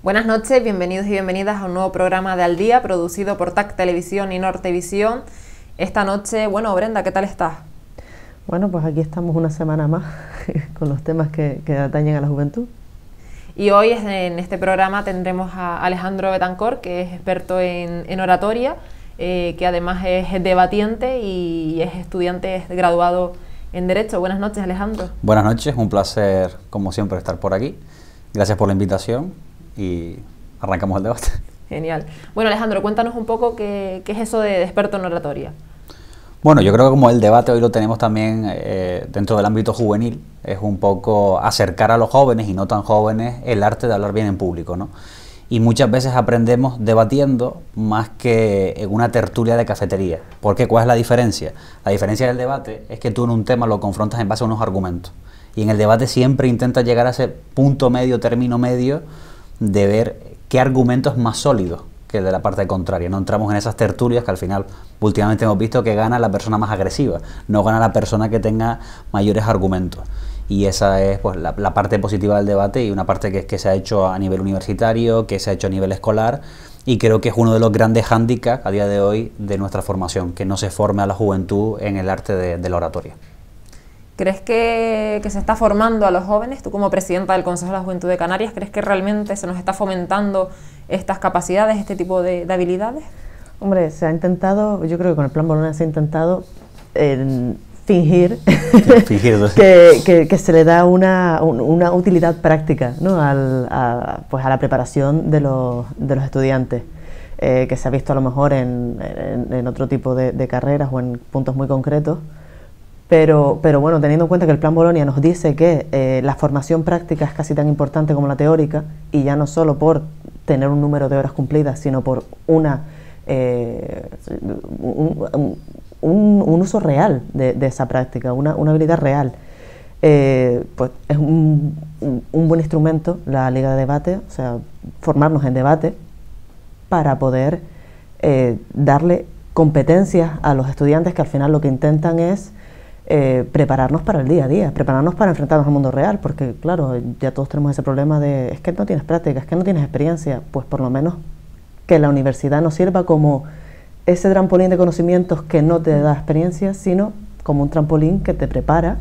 Buenas noches, bienvenidos y bienvenidas a un nuevo programa de Al Día, producido por TAC Televisión y Nortevisión. Esta noche, bueno, Brenda, ¿qué tal estás? Bueno, pues aquí estamos una semana más con los temas que atañen a la juventud. Y hoy en este programa tendremos a Alejandro Betancor, que es experto en oratoria, que además es debatiente y es estudiante graduado en Derecho. Buenas noches, Alejandro. Buenas noches, un placer, como siempre, estar por aquí. Gracias por la invitación y arrancamos el debate. Genial. Bueno, Alejandro, cuéntanos un poco qué es eso de experto en oratoria. Bueno, yo creo que como el debate hoy lo tenemos también dentro del ámbito juvenil, es un poco acercar a los jóvenes y no tan jóvenes el arte de hablar bien en público, ¿no? Y muchas veces aprendemos debatiendo más que en una tertulia de cafetería. ¿Por qué? ¿Cuál es la diferencia? La diferencia del debate es que tú en un tema lo confrontas en base a unos argumentos. Y en el debate siempre intentas llegar a ese punto medio, término medio, de ver qué argumento es más sólido que el de la parte contraria. No entramos en esas tertulias que al final últimamente hemos visto que gana la persona más agresiva, no gana la persona que tenga mayores argumentos. Y esa es pues la parte positiva del debate y una parte que se ha hecho a nivel universitario, que se ha hecho a nivel escolar, y creo que es uno de los grandes hándicaps a día de hoy de nuestra formación, que no se forme a la juventud en el arte de la oratoria. ¿Crees que se está formando a los jóvenes? Tú como presidenta del Consejo de la Juventud de Canarias, ¿crees que realmente se nos está fomentando estas capacidades, este tipo de habilidades? Hombre, se ha intentado, yo creo que con el Plan Bolonia se ha intentado fingir que se le da una utilidad práctica, ¿no? a la preparación de los estudiantes, que se ha visto a lo mejor en otro tipo de carreras o en puntos muy concretos. Pero bueno, teniendo en cuenta que el Plan Bolonia nos dice que la formación práctica es casi tan importante como la teórica, y ya no solo por tener un número de horas cumplidas, sino por un uso real de esa práctica, una habilidad real, pues es un buen instrumento la Liga de Debate, o sea, formarnos en debate para poder darle competencias a los estudiantes que al final lo que intentan es prepararnos para el día a día, prepararnos para enfrentarnos al mundo real, porque claro, ya todos tenemos ese problema de es que no tienes práctica, es que no tienes experiencia. Pues por lo menos que la universidad nos sirva como ese trampolín de conocimientos que no te da experiencia, sino como un trampolín que te prepara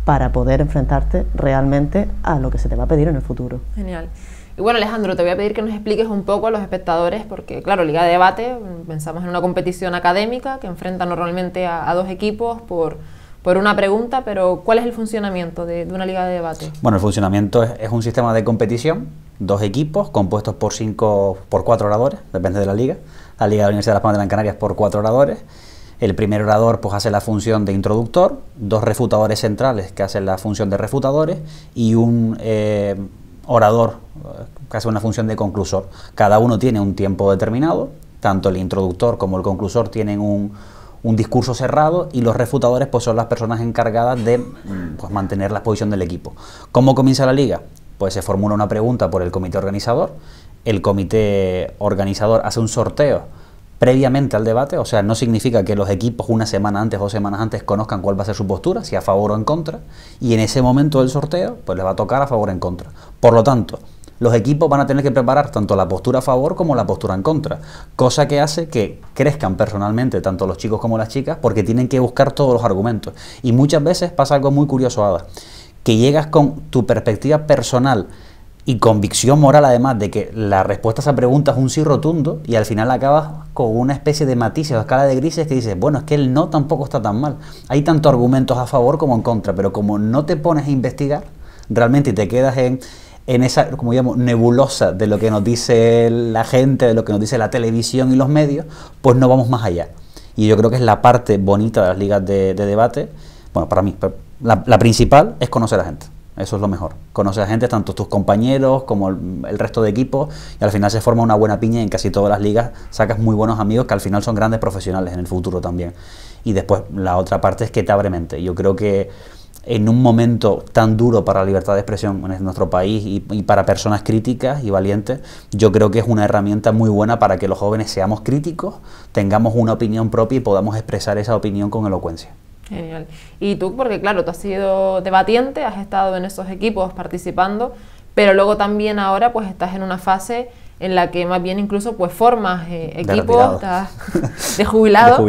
para poder enfrentarte realmente a lo que se te va a pedir en el futuro. Genial. Y bueno, Alejandro, te voy a pedir que nos expliques un poco a los espectadores, porque claro, Liga de Debate, pensamos en una competición académica que enfrenta normalmente a dos equipos por una pregunta, pero ¿cuál es el funcionamiento de una liga de debate? Bueno, el funcionamiento es un sistema de competición, dos equipos compuestos por 4 oradores, depende de la liga. La Liga de la Universidad de Las Palmas de Gran Canaria es por 4 oradores. El primer orador pues hace la función de introductor, 2 refutadores centrales que hacen la función de refutadores y un orador que hace una función de conclusor. Cada uno tiene un tiempo determinado, tanto el introductor como el conclusor tienen un discurso cerrado, y los refutadores pues son las personas encargadas de pues mantener la posición del equipo. ¿Cómo comienza la liga? Pues se formula una pregunta por el comité organizador. El comité organizador hace un sorteo previamente al debate, o sea, no significa que los equipos una semana antes o 2 semanas antes conozcan cuál va a ser su postura, si a favor o en contra, y en ese momento del sorteo pues les va a tocar a favor o en contra. Por lo tanto, los equipos van a tener que preparar tanto la postura a favor como la postura en contra, cosa que hace que crezcan personalmente tanto los chicos como las chicas, porque tienen que buscar todos los argumentos. Y muchas veces pasa algo muy curioso, Ada, que llegas con tu perspectiva personal y convicción moral, además de que la respuesta a esa pregunta es un sí rotundo, y al final acabas con una especie de matices o escala de grises que dices, bueno, es que el no tampoco está tan mal. Hay tanto argumentos a favor como en contra, pero como no te pones a investigar realmente y te quedas en esa, como llamo, nebulosa de lo que nos dice la gente, de lo que nos dice la televisión y los medios, pues no vamos más allá. Y yo creo que es la parte bonita de las ligas de debate. Bueno, para mí, la principal es conocer a la gente. Eso es lo mejor. Conocer a la gente, tanto tus compañeros como el resto de equipos, y al final se forma una buena piña, y en casi todas las ligas sacas muy buenos amigos que al final son grandes profesionales en el futuro también. Y después la otra parte es que te abre mente. Yo creo que en un momento tan duro para la libertad de expresión en nuestro país y para personas críticas y valientes, yo creo que es una herramienta muy buena para que los jóvenes seamos críticos, tengamos una opinión propia y podamos expresar esa opinión con elocuencia. Genial. Y tú, porque claro, tú has sido debatiente, has estado en esos equipos participando, pero luego también ahora pues estás en una fase en la que más bien incluso pues formas equipos, estás de jubilado,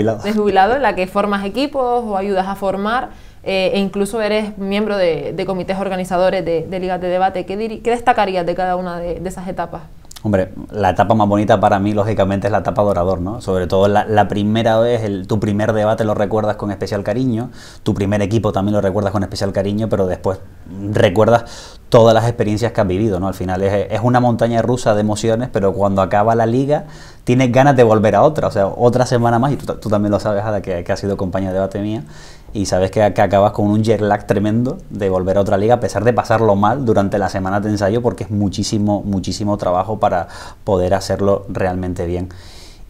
en la que formas equipos o ayudas a formar, e incluso eres miembro de comités organizadores de ligas de debate. ¿Qué destacarías de cada una de esas etapas? Hombre, la etapa más bonita para mí, lógicamente, es la etapa de orador, ¿no? Sobre todo la primera vez, tu primer debate lo recuerdas con especial cariño, tu primer equipo también lo recuerdas con especial cariño, pero después recuerdas todas las experiencias que has vivido, ¿no? Al final es una montaña rusa de emociones, pero cuando acaba la liga tienes ganas de volver a otra, o sea, otra semana más, y tú también lo sabes, Ada, que has sido compañera de debate mía, y sabes que acabas con un jet lag tremendo de volver a otra liga, a pesar de pasarlo mal durante la semana de ensayo, porque es muchísimo trabajo para poder hacerlo realmente bien.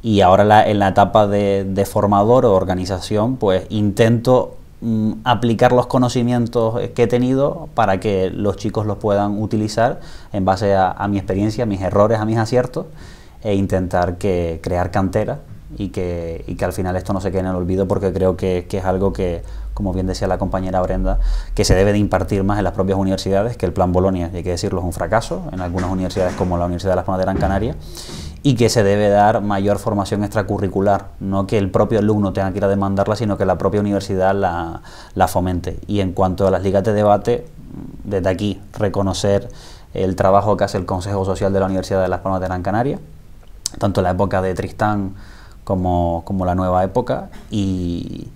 Y ahora en la etapa de formador o organización, pues intento aplicar los conocimientos que he tenido para que los chicos los puedan utilizar en base a mi experiencia, a mis errores, a mis aciertos, e intentar crear cantera y que al final esto no se quede en el olvido, porque creo que es algo que, como bien decía la compañera Brenda, que se debe de impartir más en las propias universidades, que el Plan Bolonia, hay que decirlo, es un fracaso en algunas universidades como la Universidad de Las Palmas de Gran Canaria, y que se debe dar mayor formación extracurricular, no que el propio alumno tenga que ir a demandarla, sino que la propia universidad la fomente. Y en cuanto a las ligas de debate, desde aquí reconocer el trabajo que hace el Consejo Social de la Universidad de Las Palmas de Gran Canaria, tanto en la época de Tristán como la nueva época, y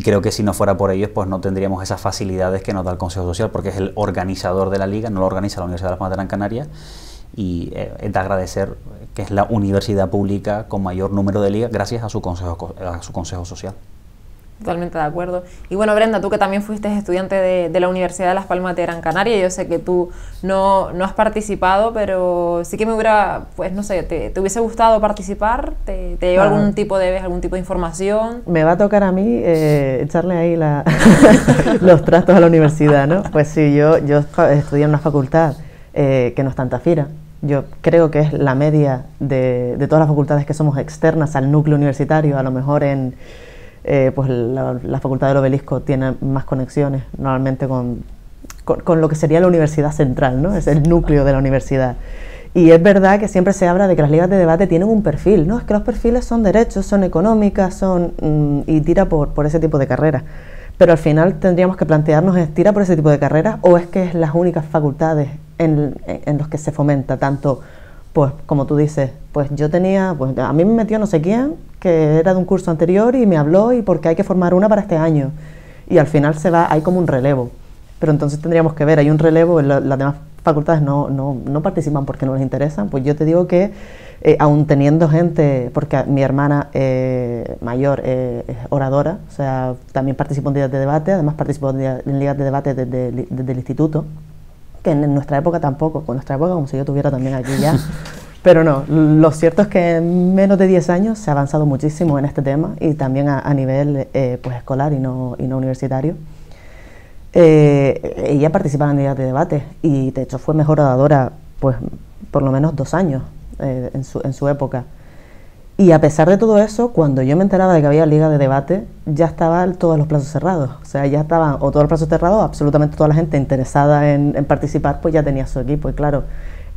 creo que si no fuera por ellos pues no tendríamos esas facilidades que nos da el Consejo Social, porque es el organizador de la liga, no lo organiza la Universidad de Las Palmas de Gran Canaria, y es de agradecer que es la universidad pública con mayor número de ligas gracias a su Consejo Social. Totalmente de acuerdo. Y bueno, Brenda, tú que también fuiste estudiante de la Universidad de Las Palmas de Gran Canaria, yo sé que tú no has participado, pero sí que me hubiera, pues no sé, ¿te hubiese gustado participar? ¿Te llegó algún tipo de información? Me va a tocar a mí echarle ahí los trastos a la universidad, ¿no? Pues sí, yo estudié en una facultad que no es tanta fira. Yo creo que es la media de todas las facultades que somos externas al núcleo universitario. A lo mejor pues la Facultad del Obelisco tiene más conexiones normalmente con lo que sería la universidad central, ¿no? Es el núcleo de la universidad. Y es verdad que siempre se habla de que las ligas de debate tienen un perfil, ¿no? Es que los perfiles son derechos, son económicas, y tira por ese tipo de carreras. Pero al final tendríamos que plantearnos, ¿es tira por ese tipo de carreras o es que es las únicas facultades en los que se fomenta tanto? Pues como tú dices, pues a mí me metió no sé quién, que era de un curso anterior y me habló y porque hay que formar una para este año. Y al final hay como un relevo. Pero entonces tendríamos que ver, hay un relevo, las demás facultades no participan porque no les interesan. Pues yo te digo que aún teniendo gente, porque mi hermana mayor es oradora, o sea, también participó en ligas de debate, además participó en ligas de debate desde el instituto, que en nuestra época tampoco, con nuestra época como si yo tuviera también aquí ya, pero no, lo cierto es que en menos de 10 años se ha avanzado muchísimo en este tema y también a nivel pues escolar y no universitario. Ella participaba en ligas de debate y de hecho fue mejor oradora pues por lo menos 2 años en su época. Y a pesar de todo eso, cuando yo me enteraba de que había liga de debate, ya estaban todos los plazos cerrados. O sea, ya estaban o todos los plazos cerrados, absolutamente toda la gente interesada en participar, pues ya tenía su equipo. Y claro,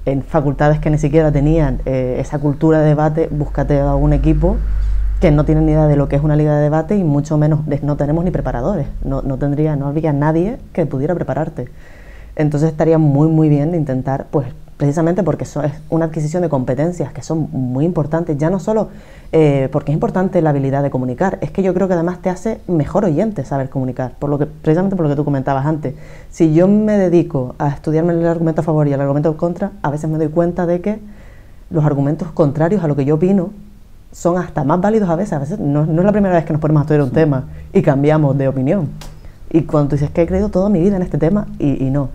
en facultades que ni siquiera tenían esa cultura de debate, búscate a un equipo que no tiene ni idea de lo que es una liga de debate y mucho menos, no tenemos ni preparadores. No había nadie que pudiera prepararte. Entonces estaría muy bien de intentar, pues, precisamente porque eso es una adquisición de competencias que son muy importantes, ya no solo porque es importante la habilidad de comunicar, es que yo creo que además te hace mejor oyente saber comunicar, precisamente por lo que tú comentabas antes. Si yo me dedico a estudiarme el argumento a favor y el argumento en contra, a veces me doy cuenta de que los argumentos contrarios a lo que yo opino son hasta más válidos a veces no es la primera vez que nos ponemos a estudiar un tema y cambiamos de opinión. Y cuando tú dices que he creído toda mi vida en este tema y no.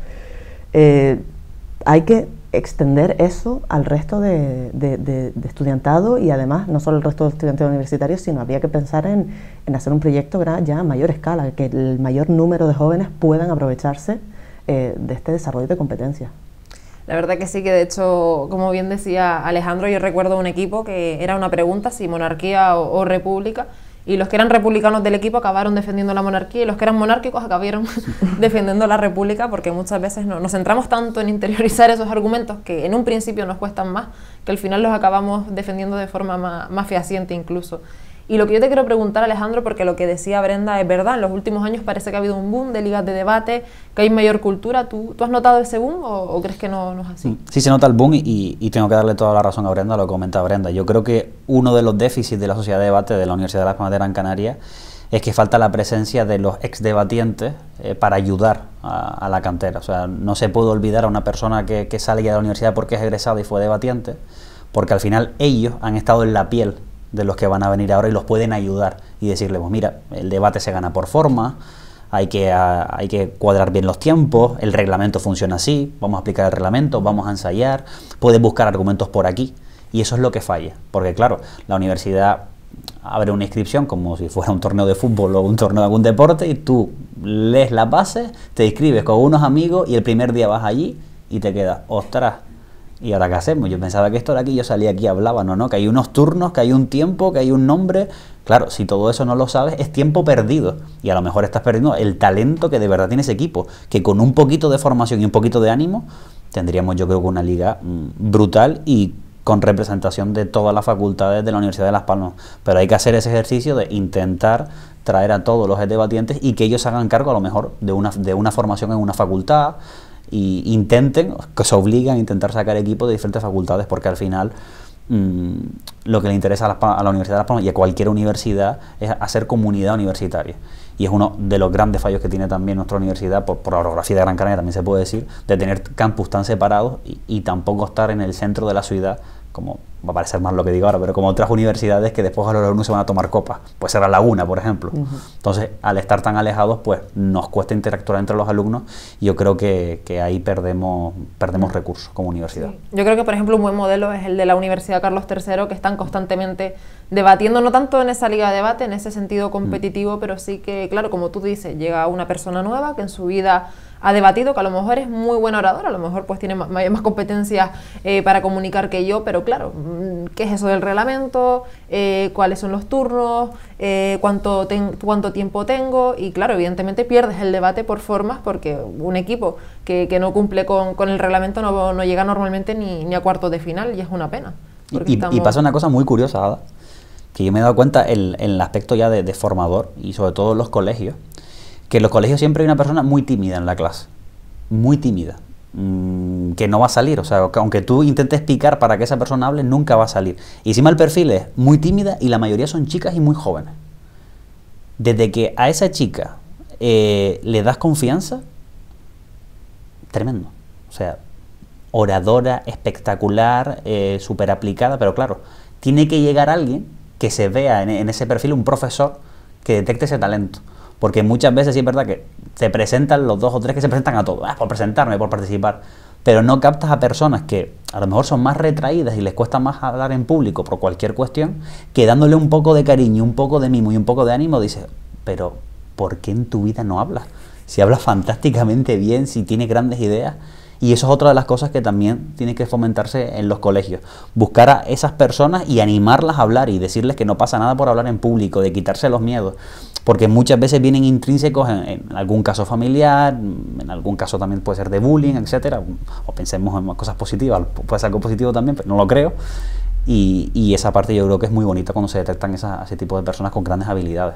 Hay que extender eso al resto de estudiantado y además no solo el resto de estudiantes universitarios, sino habría que pensar en hacer un proyecto ya a mayor escala, que el mayor número de jóvenes puedan aprovecharse de este desarrollo de competencias. La verdad que sí, que de hecho, como bien decía Alejandro, yo recuerdo un equipo que era una pregunta si monarquía o república, y los que eran republicanos del equipo acabaron defendiendo la monarquía y los que eran monárquicos acabaron defendiendo la república, porque muchas veces nos centramos tanto en interiorizar esos argumentos que en un principio nos cuestan más, que al final los acabamos defendiendo de forma más fehaciente incluso. Y lo que yo te quiero preguntar, Alejandro, porque lo que decía Brenda es verdad, en los últimos años parece que ha habido un boom de ligas de debate, que hay mayor cultura. ¿Tú has notado ese boom o crees que no es así? Sí se nota el boom y tengo que darle toda la razón a Brenda, lo que comenta Brenda. Yo creo que uno de los déficits de la sociedad de debate de la Universidad de Las Palmas de Gran Canaria es que falta la presencia de los exdebatientes para ayudar a la cantera. O sea, no se puede olvidar a una persona que sale ya de la universidad porque es egresada y fue debatiente, porque al final ellos han estado en la piel de los que van a venir ahora y los pueden ayudar y decirles, pues mira, el debate se gana por forma, hay que cuadrar bien los tiempos, el reglamento funciona así, vamos a aplicar el reglamento, vamos a ensayar, puedes buscar argumentos por aquí, y eso es lo que falla, porque claro, la universidad abre una inscripción como si fuera un torneo de fútbol o un torneo de algún deporte y tú lees las bases, te inscribes con unos amigos y el primer día vas allí y te quedas, ostras, ¿y ahora qué hacemos? Yo pensaba que esto era aquí, yo salía aquí y hablaba, no, que hay unos turnos, que hay un tiempo, que hay un nombre. Claro, si todo eso no lo sabes, es tiempo perdido. Y a lo mejor estás perdiendo el talento que de verdad tiene ese equipo, que con un poquito de formación y un poquito de ánimo, tendríamos yo creo que una liga brutal y con representación de todas las facultades de la Universidad de Las Palmas. Pero hay que hacer ese ejercicio de intentar traer a todos los debatientes y que ellos hagan cargo a lo mejor de una formación en una facultad, y intenten, que se obliguen a intentar sacar equipos de diferentes facultades, porque al final lo que le interesa a la Universidad de Las Palmas y a cualquier universidad es hacer comunidad universitaria, y es uno de los grandes fallos que tiene también nuestra universidad, por la orografía de Gran Canaria también se puede decir, de tener campus tan separados y tampoco estar en el centro de la ciudad, como va a parecer mal lo que digo ahora, pero como otras universidades que después a los alumnos se van a tomar copas, pues será Laguna, por ejemplo. Entonces, al estar tan alejados, pues nos cuesta interactuar entre los alumnos, y yo creo que ahí perdemos recursos como universidad. Sí. Yo creo que, por ejemplo, un buen modelo es el de la Universidad Carlos III, que están constantemente debatiendo, no tanto en esa liga de debate, en ese sentido competitivo, pero sí que, claro, como tú dices, llega una persona nueva que en su vida ha debatido, que a lo mejor es muy buen orador, a lo mejor pues tiene más competencias para comunicar que yo, pero claro, ¿qué es eso del reglamento? ¿Cuáles son los turnos? ¿Cuánto tiempo tengo? Y claro, evidentemente pierdes el debate por formas, porque un equipo que no cumple con el reglamento no llega normalmente ni a cuartos de final, y es una pena. Y pasa una cosa muy curiosa, Ada, que yo me he dado cuenta en el aspecto ya de formador, y sobre todo en los colegios, que en los colegios siempre hay una persona muy tímida en la clase, muy tímida, que no va a salir, o sea, aunque tú intentes picar para que esa persona hable, nunca va a salir. Y encima el perfil es muy tímida y la mayoría son chicas y muy jóvenes. Desde que a esa chica le das confianza, tremendo. O sea, oradora, espectacular, súper aplicada, pero claro, tiene que llegar alguien que se vea en ese perfil, un profesor que detecte ese talento. Porque muchas veces sí es verdad que te presentan los 2 o 3 que se presentan a todo, por presentarme, por participar, pero no captas a personas que a lo mejor son más retraídas y les cuesta más hablar en público por cualquier cuestión, que dándole un poco de cariño, un poco de mimo y un poco de ánimo dices, pero ¿por qué en tu vida no hablas? Si hablas fantásticamente bien, si tienes grandes ideas. Y eso es otra de las cosas que también tiene que fomentarse en los colegios. Buscar a esas personas y animarlas a hablar y decirles que no pasa nada por hablar en público, de quitarse los miedos. Porque muchas veces vienen intrínsecos en algún caso familiar, en algún caso también puede ser de bullying, etcétera. O pensemos en cosas positivas, puede ser algo positivo también, pero no lo creo. Y esa parte yo creo que es muy bonita cuando se detectan ese tipo de personas con grandes habilidades.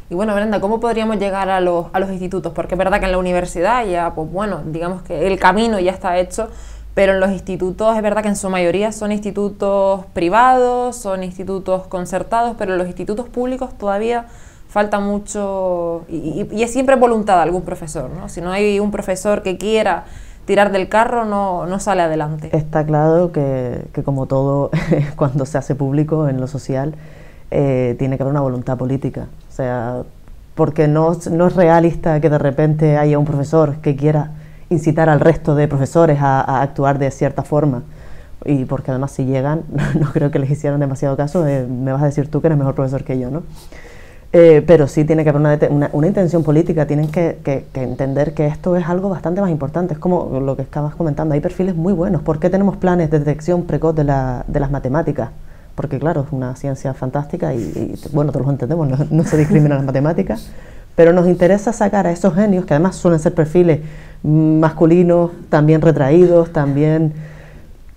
Y bueno, Brenda, ¿cómo podríamos llegar a los institutos? Porque es verdad que en la universidad ya, pues bueno, digamos que el camino ya está hecho, pero en los institutos es verdad que en su mayoría son institutos privados, son institutos concertados, pero en los institutos públicos todavía falta mucho, y es siempre voluntad de algún profesor, ¿no? Si no hay un profesor que quiera tirar del carro, no sale adelante. Está claro que como todo, cuando se hace público en lo social, tiene que haber una voluntad política. O sea, porque no es realista que de repente haya un profesor que quiera incitar al resto de profesores a actuar de cierta forma. Y porque además si llegan, no creo que les hicieran demasiado caso, me vas a decir tú que eres mejor profesor que yo, ¿no? Pero sí tiene que haber una intención política, tienen que entender que esto es algo bastante más importante. Es como lo que estabas comentando, hay perfiles muy buenos. ¿Por qué tenemos planes de detección precoz de las matemáticas? porque claro, es una ciencia fantástica y bueno, todos lo entendemos, no se discriminan las matemáticas, pero nos interesa sacar a esos genios, que además suelen ser perfiles masculinos, también retraídos, también,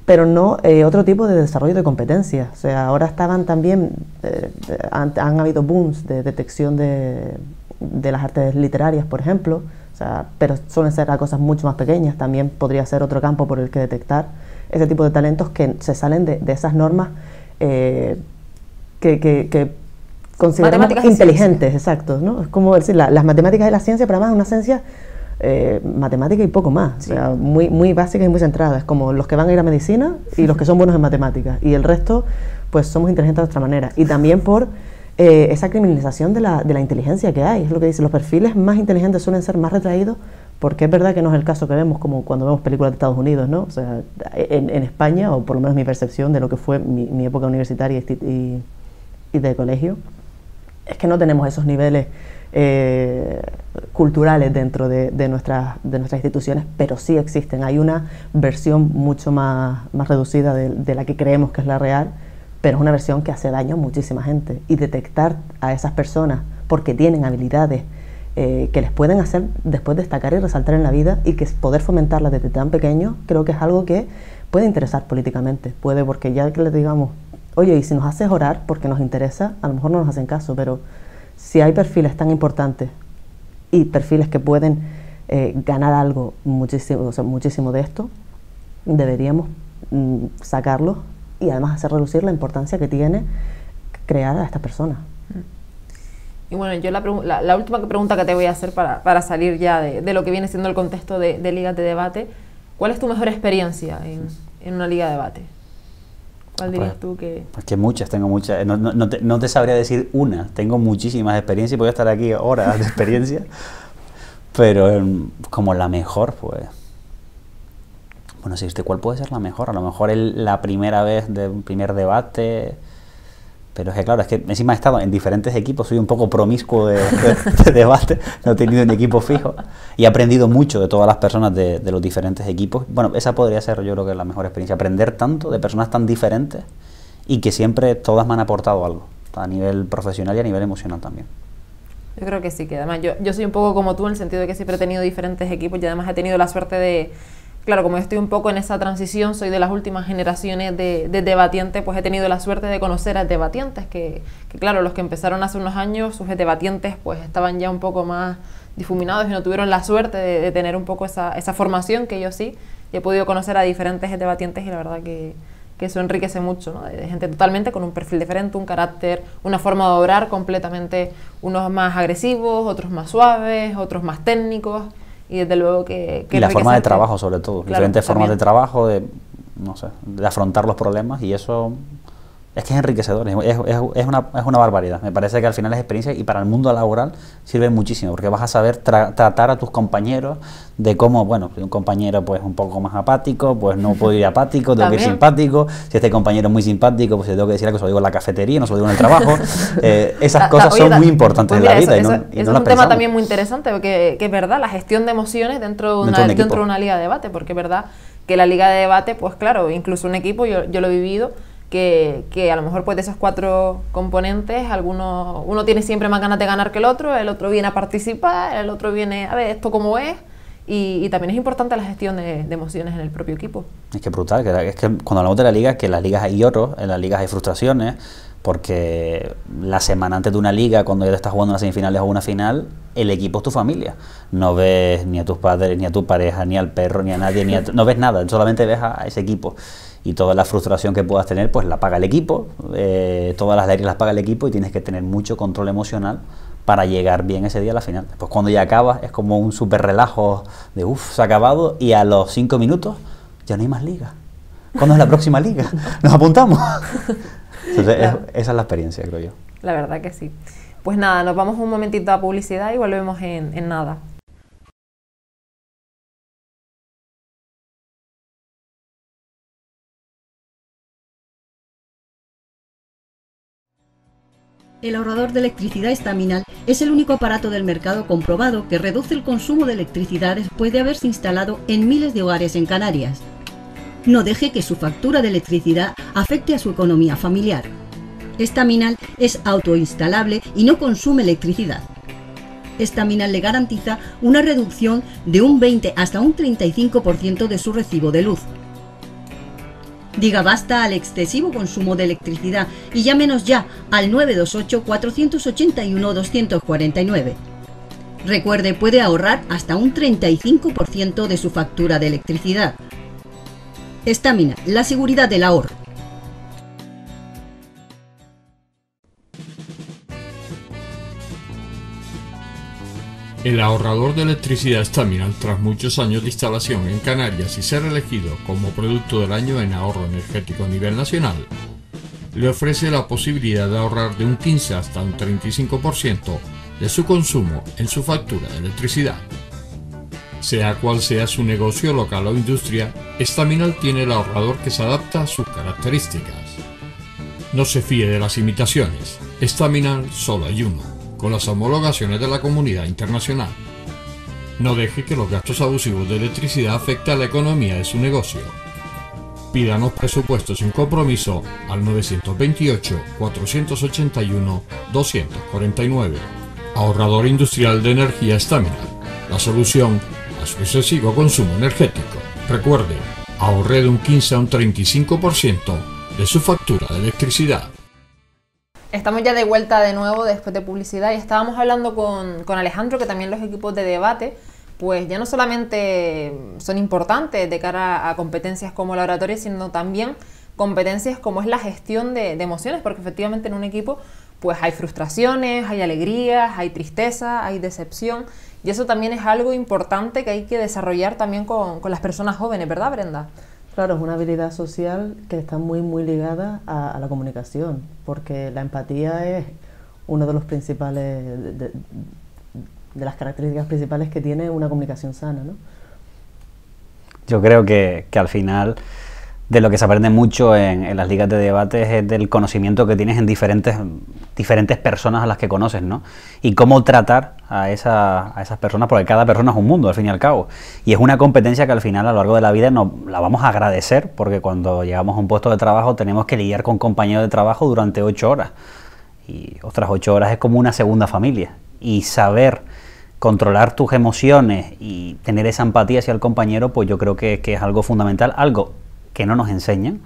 pero no otro tipo de desarrollo de competencias. O sea, ahora estaban también, han habido booms de detección de las artes literarias, por ejemplo, o sea, pero suelen ser a cosas mucho más pequeñas. También podría ser otro campo por el que detectar ese tipo de talentos que se salen de esas normas que consideramos inteligentes, exacto, ¿no? Es como decir, las matemáticas de la ciencia, pero además es una ciencia matemática y poco más, sí. O sea, muy básica y muy centrada. Es como los que van a ir a medicina y los que son buenos en matemáticas, y el resto, pues somos inteligentes de otra manera. Y también por esa criminalización de la inteligencia que hay, es lo que dice, los perfiles más inteligentes suelen ser más retraídos, porque es verdad que no es el caso que vemos como cuando vemos películas de Estados Unidos, ¿no? O sea, en España, o por lo menos mi percepción de lo que fue mi época universitaria y de colegio, es que no tenemos esos niveles culturales dentro de nuestras instituciones, pero sí existen. Hay una versión mucho más reducida de la que creemos que es la real, pero es una versión que hace daño a muchísima gente. Y detectar a esas personas porque tienen habilidades que les pueden hacer después destacar y resaltar en la vida, y que poder fomentarlas desde tan pequeños, creo que es algo que puede interesar políticamente. Puede, porque ya que les digamos, oye, y si nos haces orar porque nos interesa, a lo mejor no nos hacen caso, pero si hay perfiles tan importantes y perfiles que pueden ganar algo muchísimo, o sea, muchísimo de esto, deberíamos sacarlos y además hacer relucir la importancia que tiene crear a estas personas. Y bueno, yo la última pregunta que te voy a hacer para salir ya de lo que viene siendo el contexto de ligas de debate, ¿cuál es tu mejor experiencia en una liga de debate? ¿Cuál dirías tú que...? Es que muchas, tengo muchas. No te sabría decir una. Tengo muchísimas experiencias y puedo estar aquí horas de experiencia. Pero como la mejor, pues... Bueno, si ¿cuál puede ser la mejor? A lo mejor la primera vez de un primer debate... Pero es que claro, es que encima he estado en diferentes equipos, soy un poco promiscuo de debate, no he tenido un equipo fijo y he aprendido mucho de todas las personas de los diferentes equipos. Bueno, esa podría ser, yo creo que la mejor experiencia, aprender tanto de personas tan diferentes y que siempre todas me han aportado algo, a nivel profesional y a nivel emocional también. Yo creo que sí, que además yo soy un poco como tú en el sentido de que siempre he tenido diferentes equipos y además he tenido la suerte de... Claro, como yo estoy un poco en esa transición, soy de las últimas generaciones de debatientes, pues he tenido la suerte de conocer a debatientes, que claro, los que empezaron hace unos años, sus debatientes pues estaban ya un poco más difuminados y no tuvieron la suerte de tener un poco esa formación que yo sí, y he podido conocer a diferentes debatientes y la verdad que eso enriquece mucho, ¿no? De gente totalmente con un perfil diferente, un carácter, una forma de obrar completamente, unos más agresivos, otros más suaves, otros más técnicos. Y desde luego que y la forma de trabajo, sobre todo, claro, diferentes también. formas de trabajo, no sé, de afrontar los problemas, y eso es que es enriquecedor, es una barbaridad. Me parece que al final es experiencia y para el mundo laboral sirve muchísimo, porque vas a saber tratar a tus compañeros de cómo, bueno, si un compañero pues un poco más apático, pues no puedo ir apático, tengo que ir simpático. Si este compañero es muy simpático, pues le tengo que decir algo, se lo digo en la cafetería, no se lo digo en el trabajo. Esas cosas son muy importantes pues en la vida. Eso y es no un tema también muy interesante, porque es verdad, la gestión de emociones dentro de una liga de debate, porque es verdad que la liga de debate, pues claro, incluso un equipo, yo lo he vivido, que a lo mejor pues de esos 4 componentes, uno tiene siempre más ganas de ganar que el otro viene a participar, el otro viene a ver esto cómo es, y también es importante la gestión de emociones en el propio equipo. Es que brutal, es que cuando hablamos de la liga, que en las ligas hay lloros, en las ligas hay frustraciones, porque la semana antes de una liga, cuando ya te estás jugando unas semifinales o una final, el equipo es tu familia. No ves ni a tus padres, ni a tu pareja, ni al perro, ni a nadie, no ves nada, solamente ves a ese equipo. Y toda la frustración que puedas tener, pues la paga el equipo, todas las lágrimas las paga el equipo y tienes que tener mucho control emocional para llegar bien ese día a la final. Después cuando ya acabas es como un súper relajo de uff, se ha acabado y a los 5 minutos ya no hay más liga. ¿Cuándo es la próxima liga? ¿Nos apuntamos? Entonces esa es la experiencia, creo yo. La verdad que sí. Pues nada, nos vamos un momentito a publicidad y volvemos en nada. El ahorrador de electricidad Staminal es el único aparato del mercado comprobado que reduce el consumo de electricidad después de haberse instalado en miles de hogares en Canarias. No deje que su factura de electricidad afecte a su economía familiar. Estaminal es autoinstalable y no consume electricidad. Estaminal le garantiza una reducción de un 20 hasta un 35% de su recibo de luz. Diga basta al excesivo consumo de electricidad y llámenos ya al 928 481 249. Recuerde, puede ahorrar hasta un 35% de su factura de electricidad. Estaminal, la seguridad del ahorro. El ahorrador de electricidad Estaminal, tras muchos años de instalación en Canarias y ser elegido como producto del año en ahorro energético a nivel nacional, le ofrece la posibilidad de ahorrar de un 15 hasta un 35% de su consumo en su factura de electricidad. Sea cual sea su negocio local o industria, Estaminal tiene el ahorrador que se adapta a sus características. No se fíe de las imitaciones, Estaminal solo hay uno, con las homologaciones de la comunidad internacional. No deje que los gastos abusivos de electricidad afecten a la economía de su negocio. Pídanos presupuesto sin compromiso al 928-481-249. Ahorrador industrial de energía Estaminal, la solución a su excesivo consumo energético. Recuerde, ahorre de un 15 a un 35% de su factura de electricidad. Estamos ya de vuelta de nuevo después de publicidad y estábamos hablando con Alejandro que también los equipos de debate pues ya no solamente son importantes de cara a competencias como la oratoria, sino también competencias como es la gestión de emociones, porque efectivamente en un equipo pues hay frustraciones, hay alegrías, hay tristeza, hay decepción, y eso también es algo importante que hay que desarrollar también con las personas jóvenes, ¿verdad, Brenda? Claro, es una habilidad social que está muy ligada a la comunicación, porque la empatía es uno de los principales, de las características principales que tiene una comunicación sana, ¿no? Yo creo que al final de lo que se aprende mucho en las ligas de debates es del conocimiento que tienes en diferentes personas a las que conoces, ¿no? Y cómo tratar a esas personas, porque cada persona es un mundo, al fin y al cabo. Y es una competencia que al final, a lo largo de la vida, la vamos a agradecer, porque cuando llegamos a un puesto de trabajo tenemos que lidiar con compañeros de trabajo durante 8 horas. Y otras 8 horas es como una segunda familia. Y saber controlar tus emociones y tener esa empatía hacia el compañero, pues yo creo que es algo fundamental, algo que no nos enseñan.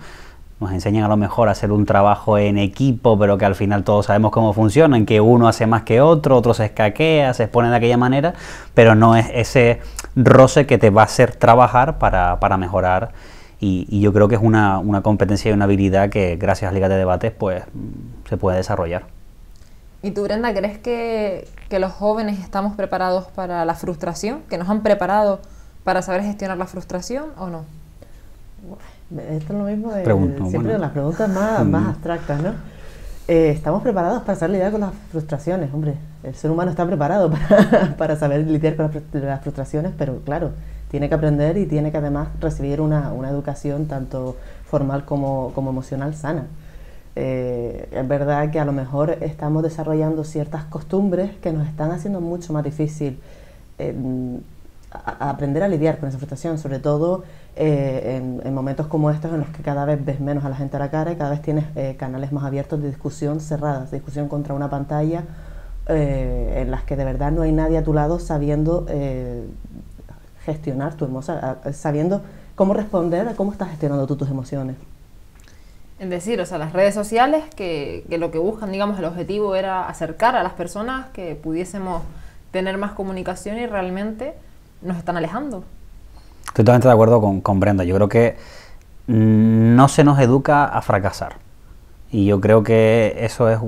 Nos enseñan a lo mejor a hacer un trabajo en equipo, pero que al final todos sabemos cómo funciona, en que uno hace más que otro se escaquea, se expone de aquella manera, pero no es ese roce que te va a hacer trabajar para mejorar. Y yo creo que es una competencia y una habilidad que gracias a Ligas de Debates pues se puede desarrollar. ¿Y tú, Brenda, crees que los jóvenes estamos preparados para la frustración? ¿Que nos han preparado para saber gestionar la frustración o no? Esto es lo mismo de Pregunto, siempre las preguntas más abstractas, ¿no? Estamos preparados para saber lidiar con las frustraciones, hombre. El ser humano está preparado para saber lidiar con las frustraciones, pero claro, tiene que aprender y tiene que además recibir una educación tanto formal como emocional sana. Es verdad que a lo mejor estamos desarrollando ciertas costumbres que nos están haciendo mucho más difícil a aprender a lidiar con esa frustración, sobre todo en momentos como estos en los que cada vez ves menos a la gente a la cara y cada vez tienes canales más abiertos de discusión cerradas, de discusión contra una pantalla, en las que de verdad no hay nadie a tu lado sabiendo gestionar tu emoción, sabiendo cómo responder a cómo estás gestionando tú tus emociones. Es decir, o sea, las redes sociales que lo que buscan, digamos, el objetivo era acercar a las personas, que pudiésemos tener más comunicación, y realmente nos están alejando. Estoy totalmente de acuerdo con Brenda. Yo creo que no se nos educa a fracasar. Y yo creo que eso es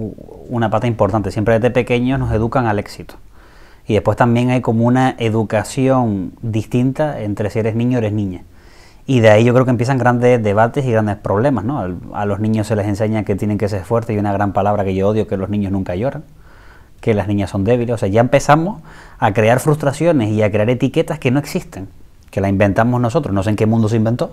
una pata importante. Siempre desde pequeños nos educan al éxito. Y después también hay como una educación distinta entre si eres niño o eres niña. Y de ahí yo creo que empiezan grandes debates y grandes problemas, ¿no? A los niños se les enseña que tienen que ser fuertes, y una gran palabra que yo odio, que los niños nunca lloran, que las niñas son débiles. O sea, ya empezamos a crear frustraciones y a crear etiquetas que no existen, que la inventamos nosotros, no sé en qué mundo se inventó.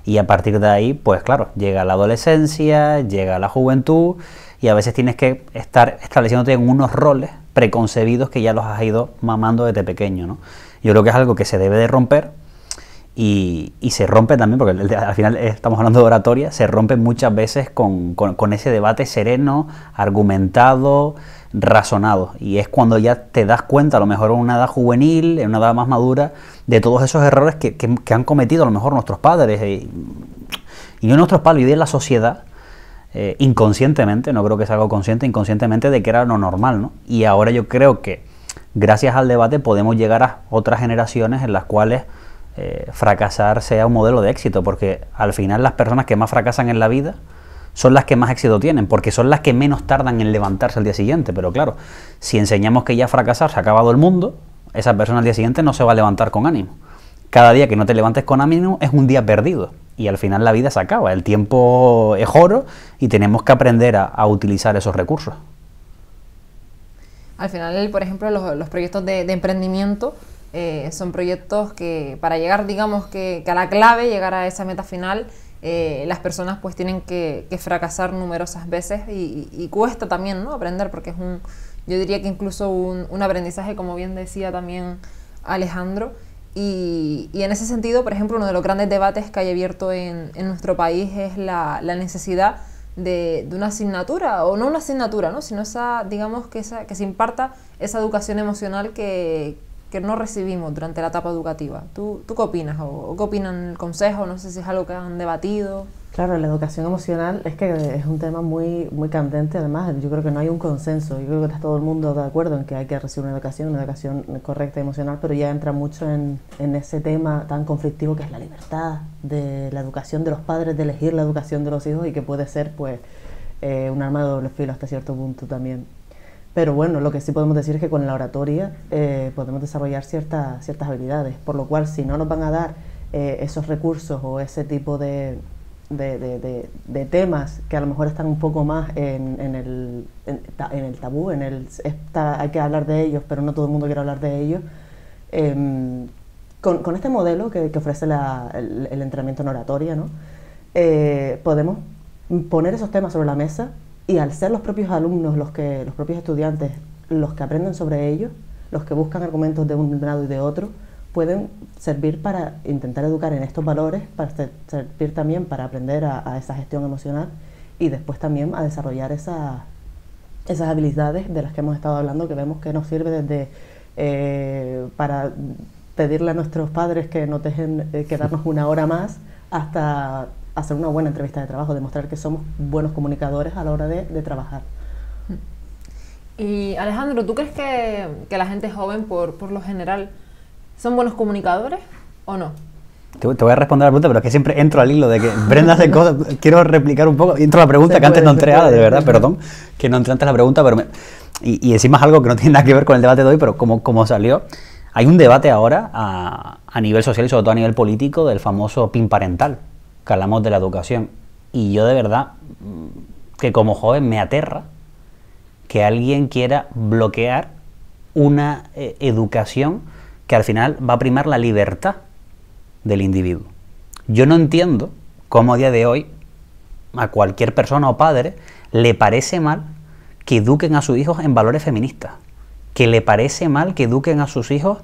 Y a partir de ahí, pues claro, llega la adolescencia, llega la juventud, y a veces tienes que estar estableciéndote en unos roles preconcebidos que ya los has ido mamando desde pequeño, ¿no? Yo creo que es algo que se debe de romper. y se rompe también, porque al final estamos hablando de oratoria, se rompe muchas veces con ese debate sereno, argumentado, razonado, y es cuando ya te das cuenta, a lo mejor en una edad juvenil, en una edad más madura, de todos esos errores que han cometido a lo mejor nuestros padres, y no nuestros padres, y de la sociedad, inconscientemente, no creo que sea algo consciente, inconscientemente, de que era lo normal, ¿no? Y ahora yo creo que gracias al debate podemos llegar a otras generaciones en las cuales fracasar sea un modelo de éxito, porque al final las personas que más fracasan en la vida son las que más éxito tienen, porque son las que menos tardan en levantarse al día siguiente. Pero claro, si enseñamos que ya fracasar se ha acabado el mundo, esa persona al día siguiente no se va a levantar con ánimo. Cada día que no te levantes con ánimo es un día perdido, y al final la vida se acaba, el tiempo es oro y tenemos que aprender a utilizar esos recursos. Al final, por ejemplo, los proyectos de emprendimiento son proyectos que para llegar, digamos, que a la clave, llegar a esa meta final, las personas pues tienen que fracasar numerosas veces y cuesta también, ¿no?, aprender, porque es yo diría que incluso un aprendizaje, como bien decía también Alejandro, y en ese sentido, por ejemplo, uno de los grandes debates que hay abierto en nuestro país es la necesidad de una asignatura, o no una asignatura, ¿no?, sino digamos que se imparta esa educación emocional que no recibimos durante la etapa educativa. ¿Tú qué opinas? ¿O qué opinan el consejo? No sé si es algo que han debatido. Claro, la educación emocional es que es un tema muy, muy candente. Además, yo creo que no hay un consenso. Yo creo que está todo el mundo de acuerdo en que hay que recibir una educación correcta y emocional, pero ya entra mucho en ese tema tan conflictivo que es la libertad de la educación de los padres, de elegir la educación de los hijos, y que puede ser pues un arma de doble filo hasta cierto punto también. Pero bueno, lo que sí podemos decir es que con la oratoria podemos desarrollar ciertas habilidades, por lo cual si no nos van a dar esos recursos o ese tipo de temas que a lo mejor están un poco más en el tabú, hay que hablar de ellos, pero no todo el mundo quiere hablar de ellos, con este modelo que ofrece el entrenamiento en oratoria, ¿no? Podemos poner esos temas sobre la mesa, y al ser los propios alumnos, los propios estudiantes, los que aprenden sobre ellos, los que buscan argumentos de un lado y de otro, pueden servir para intentar educar en estos valores, para servir también para aprender a esa gestión emocional, y después también a desarrollar esas habilidades de las que hemos estado hablando, que vemos que nos sirve desde para pedirle a nuestros padres que nos dejen quedarnos una hora más, hasta hacer una buena entrevista de trabajo, demostrar que somos buenos comunicadores a la hora de trabajar. Y Alejandro, ¿tú crees que la gente joven, por lo general, son buenos comunicadores o no? Te voy a responder a la pregunta, pero es que siempre entro al hilo de que Brenda hace cosas. Quiero replicar un poco, entro a la pregunta que antes no entré, de verdad, perdón, que no entré antes la pregunta, pero y encima es algo que no tiene nada que ver con el debate de hoy, pero como salió, hay un debate ahora a nivel social y sobre todo a nivel político del famoso PIN parental, que hablamos de la educación, y yo de verdad que como joven me aterra que alguien quiera bloquear una educación que al final va a primar la libertad del individuo. Yo no entiendo cómo a día de hoy a cualquier persona o padre le parece mal que eduquen a sus hijos en valores feministas, que le parece mal que eduquen a sus hijos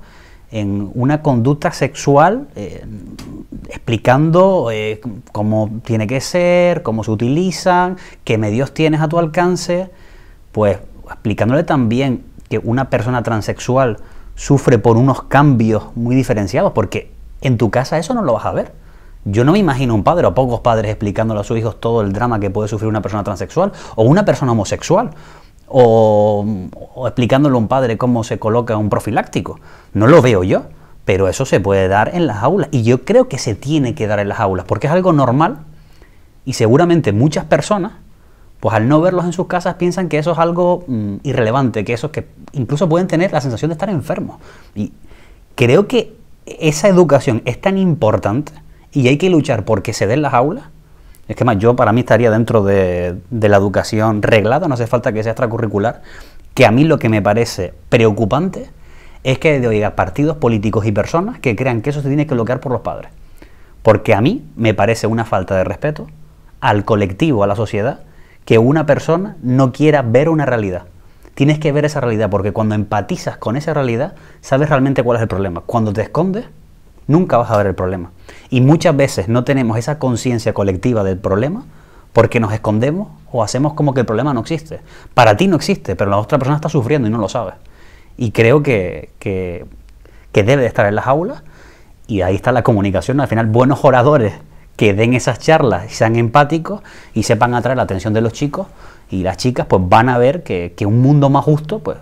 en una conducta sexual, explicando cómo tiene que ser, cómo se utilizan, qué medios tienes a tu alcance, pues explicándole también que una persona transexual sufre por unos cambios muy diferenciados, porque en tu casa eso no lo vas a ver. Yo no me imagino un padre o pocos padres explicándole a sus hijos todo el drama que puede sufrir una persona transexual o una persona homosexual, o explicándole a un padre cómo se coloca un profiláctico. No lo veo yo, pero eso se puede dar en las aulas, y yo creo que se tiene que dar en las aulas, porque es algo normal, y seguramente muchas personas, pues al no verlos en sus casas, piensan que eso es algo irrelevante, que incluso pueden tener la sensación de estar enfermos. Y creo que esa educación es tan importante y hay que luchar porque se dé en las aulas. Es que más, yo para mí estaría dentro de la educación reglada, no hace falta que sea extracurricular, que a mí lo que me parece preocupante es que oiga partidos políticos y personas que crean que eso se tiene que bloquear por los padres. Porque a mí me parece una falta de respeto al colectivo, a la sociedad, que una persona no quiera ver una realidad. Tienes que ver esa realidad, porque cuando empatizas con esa realidad, sabes realmente cuál es el problema. Cuando te escondes, nunca vas a ver el problema. Y muchas veces no tenemos esa conciencia colectiva del problema porque nos escondemos o hacemos como que el problema no existe. Para ti no existe, pero la otra persona está sufriendo y no lo sabe. Y creo que debe de estar en las aulas, y ahí está la comunicación. Al final, buenos oradores que den esas charlas y sean empáticos y sepan atraer la atención de los chicos y las chicas, pues van a ver que un mundo más justo pues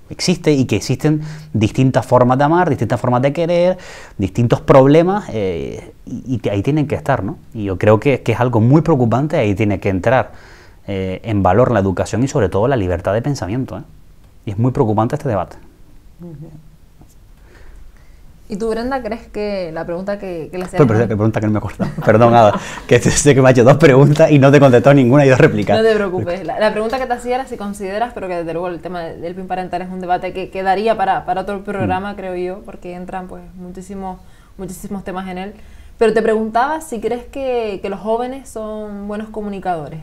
existe, y que existen distintas formas de amar, distintas formas de querer, distintos problemas, y ahí tienen que estar, ¿no? Y yo creo que es algo muy preocupante. Ahí tiene que entrar en valor la educación y sobre todo la libertad de pensamiento, ¿eh? Y es muy preocupante este debate. ¿Y tú, Brenda, crees que la pregunta que le hacías... Pero qué pregunta que no me acuerdo. Perdón, Ada, que sé que me ha hecho 2 preguntas y no te he contestado ninguna y 2 réplicas. No te preocupes. La pregunta que te hacía era si consideras, pero que desde luego el tema del PIN parental es un debate que quedaría para otro programa, creo yo, porque entran pues muchísimos temas en él. Pero te preguntaba si crees que los jóvenes son buenos comunicadores.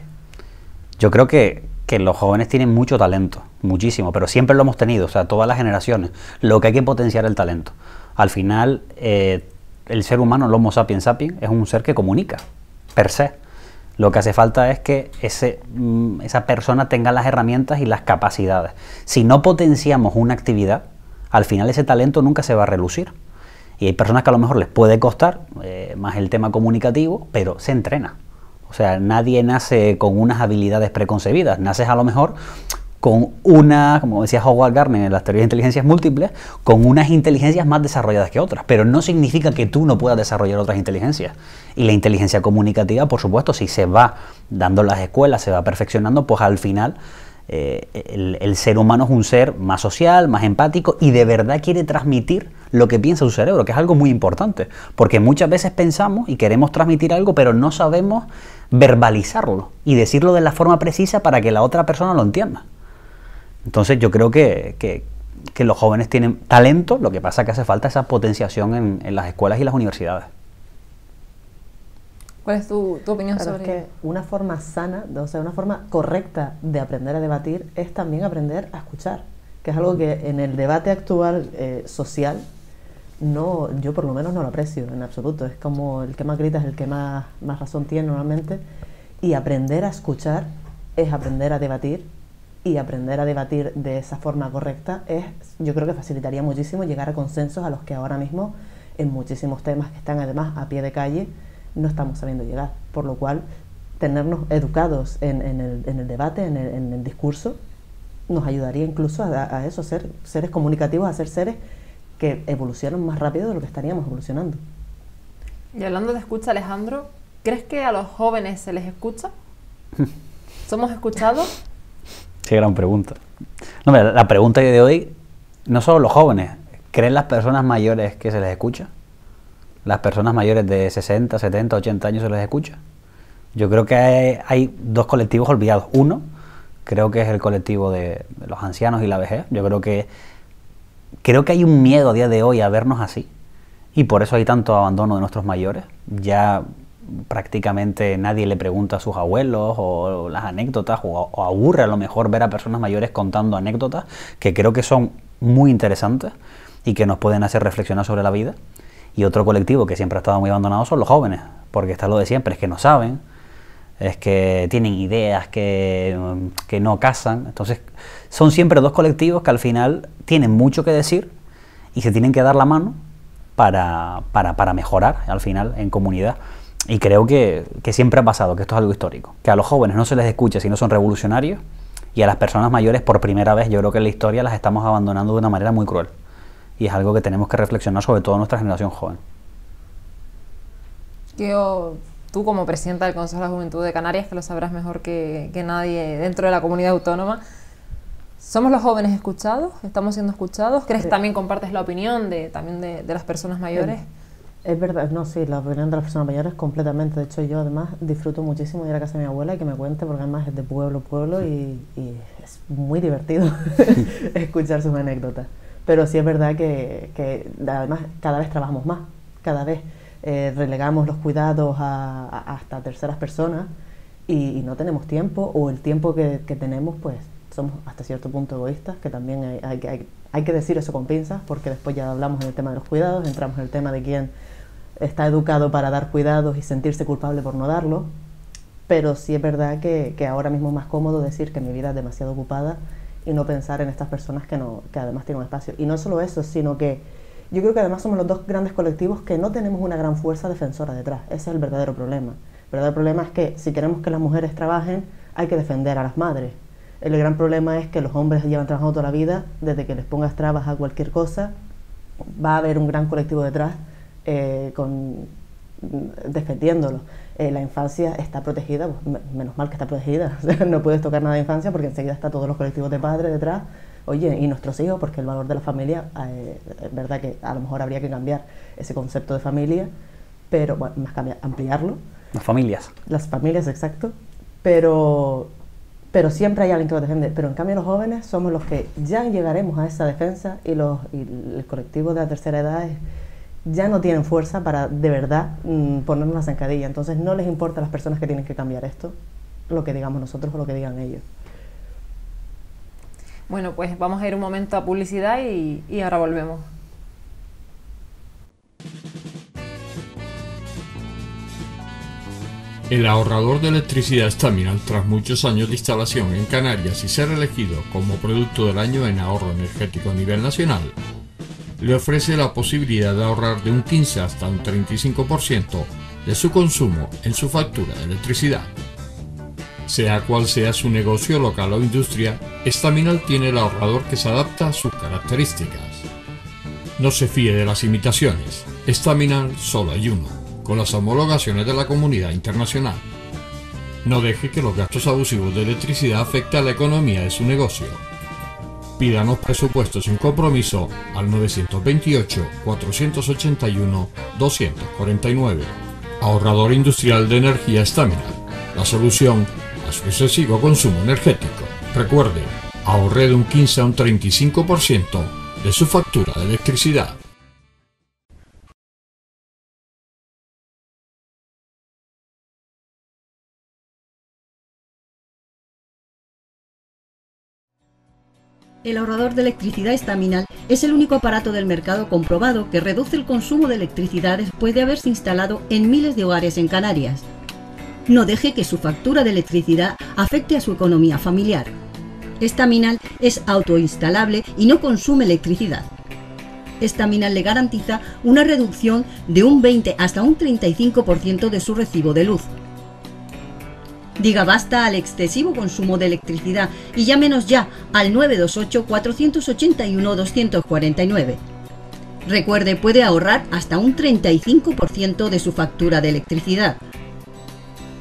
Yo creo que los jóvenes tienen mucho talento, muchísimo, pero siempre lo hemos tenido, o sea, todas las generaciones. Lo que hay que potenciar es el talento. Al final, el ser humano, el Homo sapiens sapiens, es un ser que comunica, per se. Lo que hace falta es que esa persona tenga las herramientas y las capacidades. Si no potenciamos una actividad, al final ese talento nunca se va a relucir. Y hay personas que a lo mejor les puede costar más el tema comunicativo, pero se entrena. O sea, nadie nace con unas habilidades preconcebidas. Naces a lo mejor con como decía Howard Gardner en las teorías de inteligencias múltiples, con unas inteligencias más desarrolladas que otras, pero no significa que tú no puedas desarrollar otras inteligencias. Y la inteligencia comunicativa, por supuesto, si se va dando en las escuelas, se va perfeccionando, pues al final el ser humano es un ser más social, más empático, y de verdad quiere transmitir lo que piensa su cerebro, que es algo muy importante, porque muchas veces pensamos y queremos transmitir algo, pero no sabemos verbalizarlo y decirlo de la forma precisa para que la otra persona lo entienda. Entonces yo creo que los jóvenes tienen talento, lo que pasa es que hace falta esa potenciación en las escuelas y las universidades. ¿Cuál es tu opinión Claro, sobre es que una forma sana, o sea, una forma correcta de aprender a debatir es también aprender a escuchar, que es algo que en el debate actual social, yo por lo menos no lo aprecio en absoluto. Es como el que más grita es el que más razón tiene normalmente, y aprender a escuchar es aprender a debatir, y aprender a debatir de esa forma correcta yo creo que facilitaría muchísimo llegar a consensos a los que ahora mismo en muchísimos temas que están además a pie de calle no estamos sabiendo llegar, por lo cual tenernos educados en el debate, en el discurso, nos ayudaría incluso a eso, ser seres comunicativos, a ser seres que evolucionan más rápido de lo que estaríamos evolucionando. Y hablando de escucha, Alejandro, ¿crees que a los jóvenes se les escucha? ¿Somos escuchados? Sí, gran pregunta. No, mira, la pregunta de hoy, no solo los jóvenes, ¿creen las personas mayores que se les escucha? ¿Las personas mayores de 60, 70, 80 años se les escucha? Yo creo que hay 2 colectivos olvidados. Uno, creo que es el colectivo de los ancianos y la vejez. Yo creo que hay un miedo a día de hoy a vernos así, y por eso hay tanto abandono de nuestros mayores. Ya prácticamente nadie le pregunta a sus abuelos o las anécdotas, o aburre a lo mejor ver a personas mayores contando anécdotas que creo que son muy interesantes y que nos pueden hacer reflexionar sobre la vida. Y otro colectivo que siempre ha estado muy abandonado son los jóvenes, porque está lo de siempre, es que no saben, es que tienen ideas que no casan. Entonces son siempre 2 colectivos que al final tienen mucho que decir y se tienen que dar la mano para mejorar al final en comunidad. Y creo que siempre ha pasado, que esto es algo histórico, que a los jóvenes no se les escucha si no son revolucionarios, y a las personas mayores por primera vez yo creo que en la historia las estamos abandonando de una manera muy cruel, y es algo que tenemos que reflexionar, sobre todo nuestra generación joven. Tú como presidenta del Consejo de la Juventud de Canarias, que lo sabrás mejor que nadie dentro de la comunidad autónoma, ¿somos los jóvenes escuchados? ¿Estamos siendo escuchados? ¿Crees que también compartes la opinión también de las personas mayores? Es verdad, no, sí, la opinión de las personas mayores completamente. De hecho, yo además disfruto muchísimo de ir a casa de mi abuela y que me cuente, porque además es de pueblo a pueblo y es muy divertido escuchar sus anécdotas. Pero sí es verdad que además cada vez trabajamos más, cada vez relegamos los cuidados hasta terceras personas y no tenemos tiempo, o el tiempo que tenemos pues somos hasta cierto punto egoístas, que también hay que decir eso con pinzas, porque después ya hablamos en el tema de los cuidados, entramos en el tema de quién está educado para dar cuidados y sentirse culpable por no darlo, pero sí es verdad que ahora mismo es más cómodo decir que mi vida es demasiado ocupada y no pensar en estas personas que además tienen un espacio. Y no solo eso, sino que yo creo que además somos los dos grandes colectivos que no tenemos una gran fuerza defensora detrás. Ese es el verdadero problema. El verdadero problema es que si queremos que las mujeres trabajen, hay que defender a las madres. El gran problema es que los hombres llevan trabajando toda la vida, desde que les pongas trabas a cualquier cosa, va a haber un gran colectivo detrás defendiéndolo. La infancia está protegida, pues, menos mal que está protegida, no puedes tocar nada de infancia porque enseguida está todos los colectivos de padres detrás. Oye, y nuestros hijos, porque el valor de la familia, es verdad que a lo mejor habría que cambiar ese concepto de familia, pero bueno, más ampliarlo. Las familias, exacto, pero siempre hay alguien que lo defiende. Pero en cambio los jóvenes somos los que ya llegaremos a esa defensa y el colectivo de la tercera edad ya no tienen fuerza para de verdad ponernos la zancadilla. Entonces no les importa a las personas que tienen que cambiar esto, lo que digamos nosotros o lo que digan ellos. Bueno, pues vamos a ir un momento a publicidad y ahora volvemos. El ahorrador de electricidad Staminal, tras muchos años de instalación en Canarias y ser elegido como producto del año en ahorro energético a nivel nacional, le ofrece la posibilidad de ahorrar de un 15 hasta un 35% de su consumo en su factura de electricidad. Sea cual sea su negocio local o industria, Staminal tiene el ahorrador que se adapta a sus características. No se fíe de las imitaciones, Staminal solo hay uno, con las homologaciones de la comunidad internacional. No deje que los gastos abusivos de electricidad afecten a la economía de su negocio. Pídanos presupuestos sin compromiso al 928-481-249. Ahorrador industrial de energía Staminal, la solución a su excesivo consumo energético. Recuerde, ahorre de un 15 a un 35% de su factura de electricidad. El ahorrador de electricidad Staminal es el único aparato del mercado comprobado que reduce el consumo de electricidad después de haberse instalado en miles de hogares en Canarias. No deje que su factura de electricidad afecte a su economía familiar. Staminal es autoinstalable y no consume electricidad. Staminal le garantiza una reducción de un 20 hasta un 35% de su recibo de luz. Diga basta al excesivo consumo de electricidad y llámenos ya al 928-481-249. Recuerde, puede ahorrar hasta un 35% de su factura de electricidad.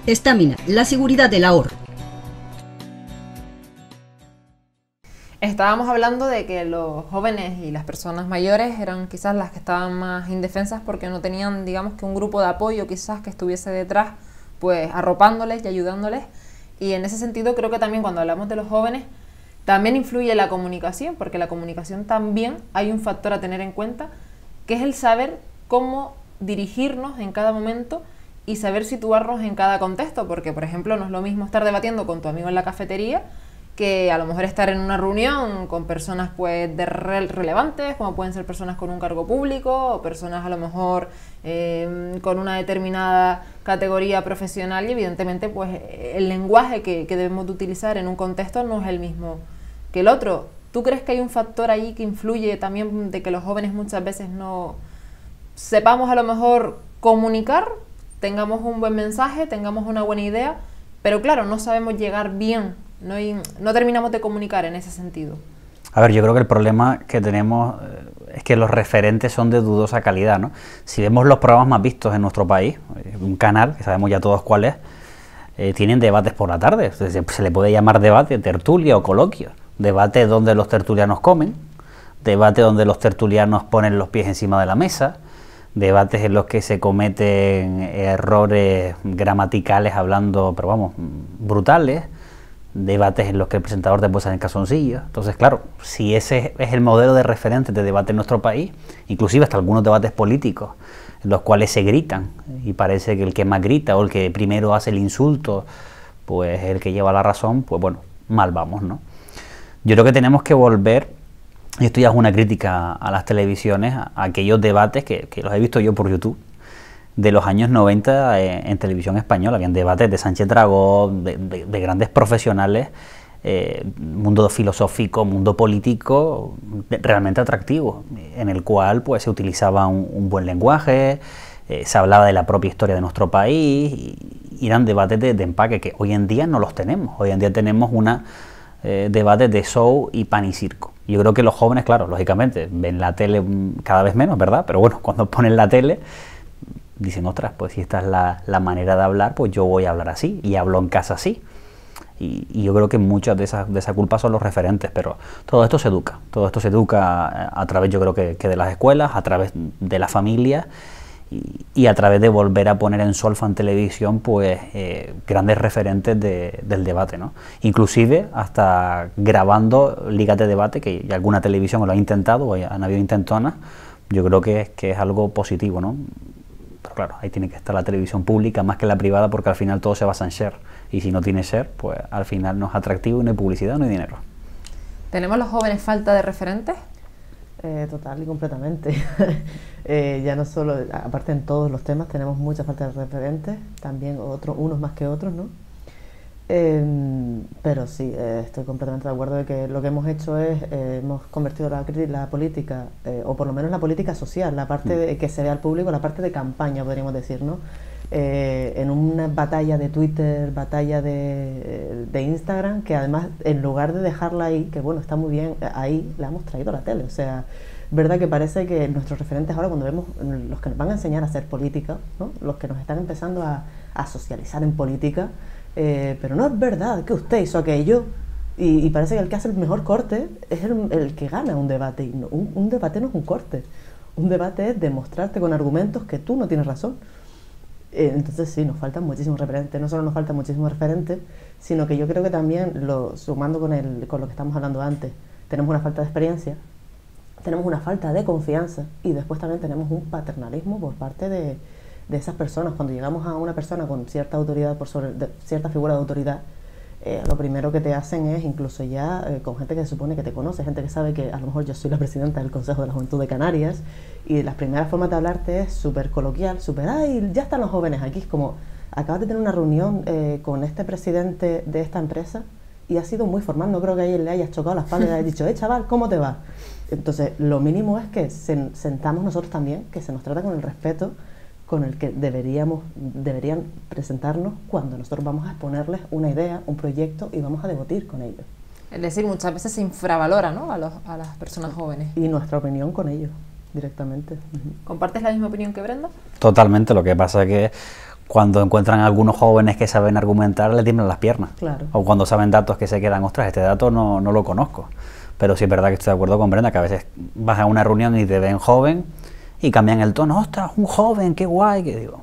Staminal, la seguridad del ahorro. Estábamos hablando de que los jóvenes y las personas mayores eran quizás las que estaban más indefensas porque no tenían, digamos, que un grupo de apoyo quizás que estuviese detrás, pues arropándoles y ayudándoles. Y en ese sentido creo que también cuando hablamos de los jóvenes también influye la comunicación, porque la comunicación también hay un factor a tener en cuenta, que es el saber cómo dirigirnos en cada momento y saber situarnos en cada contexto, porque por ejemplo no es lo mismo estar debatiendo con tu amigo en la cafetería que a lo mejor estar en una reunión con personas pues relevantes, como pueden ser personas con un cargo público o personas a lo mejor con una determinada categoría profesional, y evidentemente pues el lenguaje que debemos de utilizar en un contexto no es el mismo que el otro. ¿Tú crees que hay un factor ahí que influye también de que los jóvenes muchas veces no sepamos a lo mejor comunicar, tengamos un buen mensaje, tengamos una buena idea, pero claro, no sabemos llegar bien, no terminamos de comunicar en ese sentido? A ver, yo creo que el problema que tenemos es que los referentes son de dudosa calidad, ¿no? Si vemos los programas más vistos en nuestro país, un canal, que sabemos ya todos cuál es, tienen debates por la tarde. Se le puede llamar debate, tertulia o coloquio. Debate donde los tertulianos comen, debate donde los tertulianos ponen los pies encima de la mesa, debates en los que se cometen errores gramaticales hablando, pero vamos, brutales, debates en los que el presentador te puede en calzoncillos. Entonces, claro, si ese es el modelo de referente de debate en nuestro país, inclusive hasta algunos debates políticos en los cuales se gritan y parece que el que más grita o el que primero hace el insulto pues es el que lleva la razón, pues bueno, mal vamos, ¿no? Yo creo que tenemos que volver, y esto ya es una crítica a las televisiones, a aquellos debates que los he visto yo por YouTube, de los años 90 en televisión española. Habían debates de Sánchez Dragó, de grandes profesionales, mundo filosófico, mundo político, realmente atractivo, en el cual pues se utilizaba un buen lenguaje, se hablaba de la propia historia de nuestro país, y eran debates de empaque que hoy en día no los tenemos. Hoy en día tenemos debates de show y pan y circo. Yo creo que los jóvenes, claro, lógicamente, ven la tele cada vez menos, ¿verdad? Pero bueno, cuando ponen la tele, dicen, ostras, pues si esta es la manera de hablar, pues yo voy a hablar así, y hablo en casa así. Y yo creo que muchas de esa culpa son los referentes, pero todo esto se educa a través, yo creo que de las escuelas, a través de la familia, y a través de volver a poner en solfa en televisión pues grandes referentes del debate, ¿no? Inclusive hasta grabando ligas de debate, que ya alguna televisión lo ha intentado, o han habido intentonas. Yo creo que es algo positivo, ¿no? Pero claro, ahí tiene que estar la televisión pública más que la privada, porque al final todo se basa en share, y si no tiene share, pues al final no es atractivo, y no hay publicidad, no hay dinero. ¿Tenemos los jóvenes falta de referentes? Total y completamente. Ya no solo, aparte en todos los temas tenemos mucha falta de referentes, también unos más que otros, ¿no? Pero sí, estoy completamente de acuerdo de que lo que hemos hecho es, hemos convertido la política, o por lo menos la política social, la parte de que se ve al público, la parte de campaña, podríamos decir, ¿no? En una batalla de Twitter, batalla de Instagram, que además, en lugar de dejarla ahí, que bueno, está muy bien, ahí la hemos traído a la tele. O sea, verdad que parece que nuestros referentes ahora, cuando vemos los que nos van a enseñar a hacer política, ¿no? Los que nos están empezando a socializar en política, pero no es verdad que usted hizo aquello, y parece que el que hace el mejor corte es el que gana un debate. Y no, un debate no es un corte, un debate es demostrarte con argumentos que tú no tienes razón. Entonces sí, nos faltan muchísimos referentes. No solo nos faltan muchísimos referentes, sino que yo creo que también, sumando con lo que estamos hablando antes, tenemos una falta de experiencia, tenemos una falta de confianza, y después también tenemos un paternalismo por parte de esas personas. Cuando llegamos a una persona con cierta autoridad, cierta figura de autoridad, lo primero que te hacen es, incluso ya con gente que se supone que te conoce, gente que sabe que a lo mejor yo soy la presidenta del Consejo de la Juventud de Canarias, y las primeras formas de hablarte es súper coloquial, súper, ¡ay, ya están los jóvenes aquí! Es como, acabas de tener una reunión con este presidente de esta empresa, y ha sido muy formal, no creo que a él le hayas chocado la espalda y le hayas dicho, chaval, ¿cómo te va? Entonces, lo mínimo es que sentamos nosotros también, que se nos trata con el respeto con el que deberían presentarnos cuando nosotros vamos a exponerles una idea, un proyecto, y vamos a debatir con ellos. Es decir, muchas veces se infravalora, ¿no?, a las personas jóvenes. Y nuestra opinión con ellos, directamente. ¿Compartes la misma opinión que Brenda? Totalmente. Lo que pasa es que cuando encuentran a algunos jóvenes que saben argumentar, les tiemblan las piernas. Claro. O cuando saben datos que se quedan, ostras, este dato no lo conozco. Pero sí es verdad que estoy de acuerdo con Brenda, que a veces vas a una reunión y te ven joven y cambian el tono. ¡Ostras, un joven, qué guay! Que digo,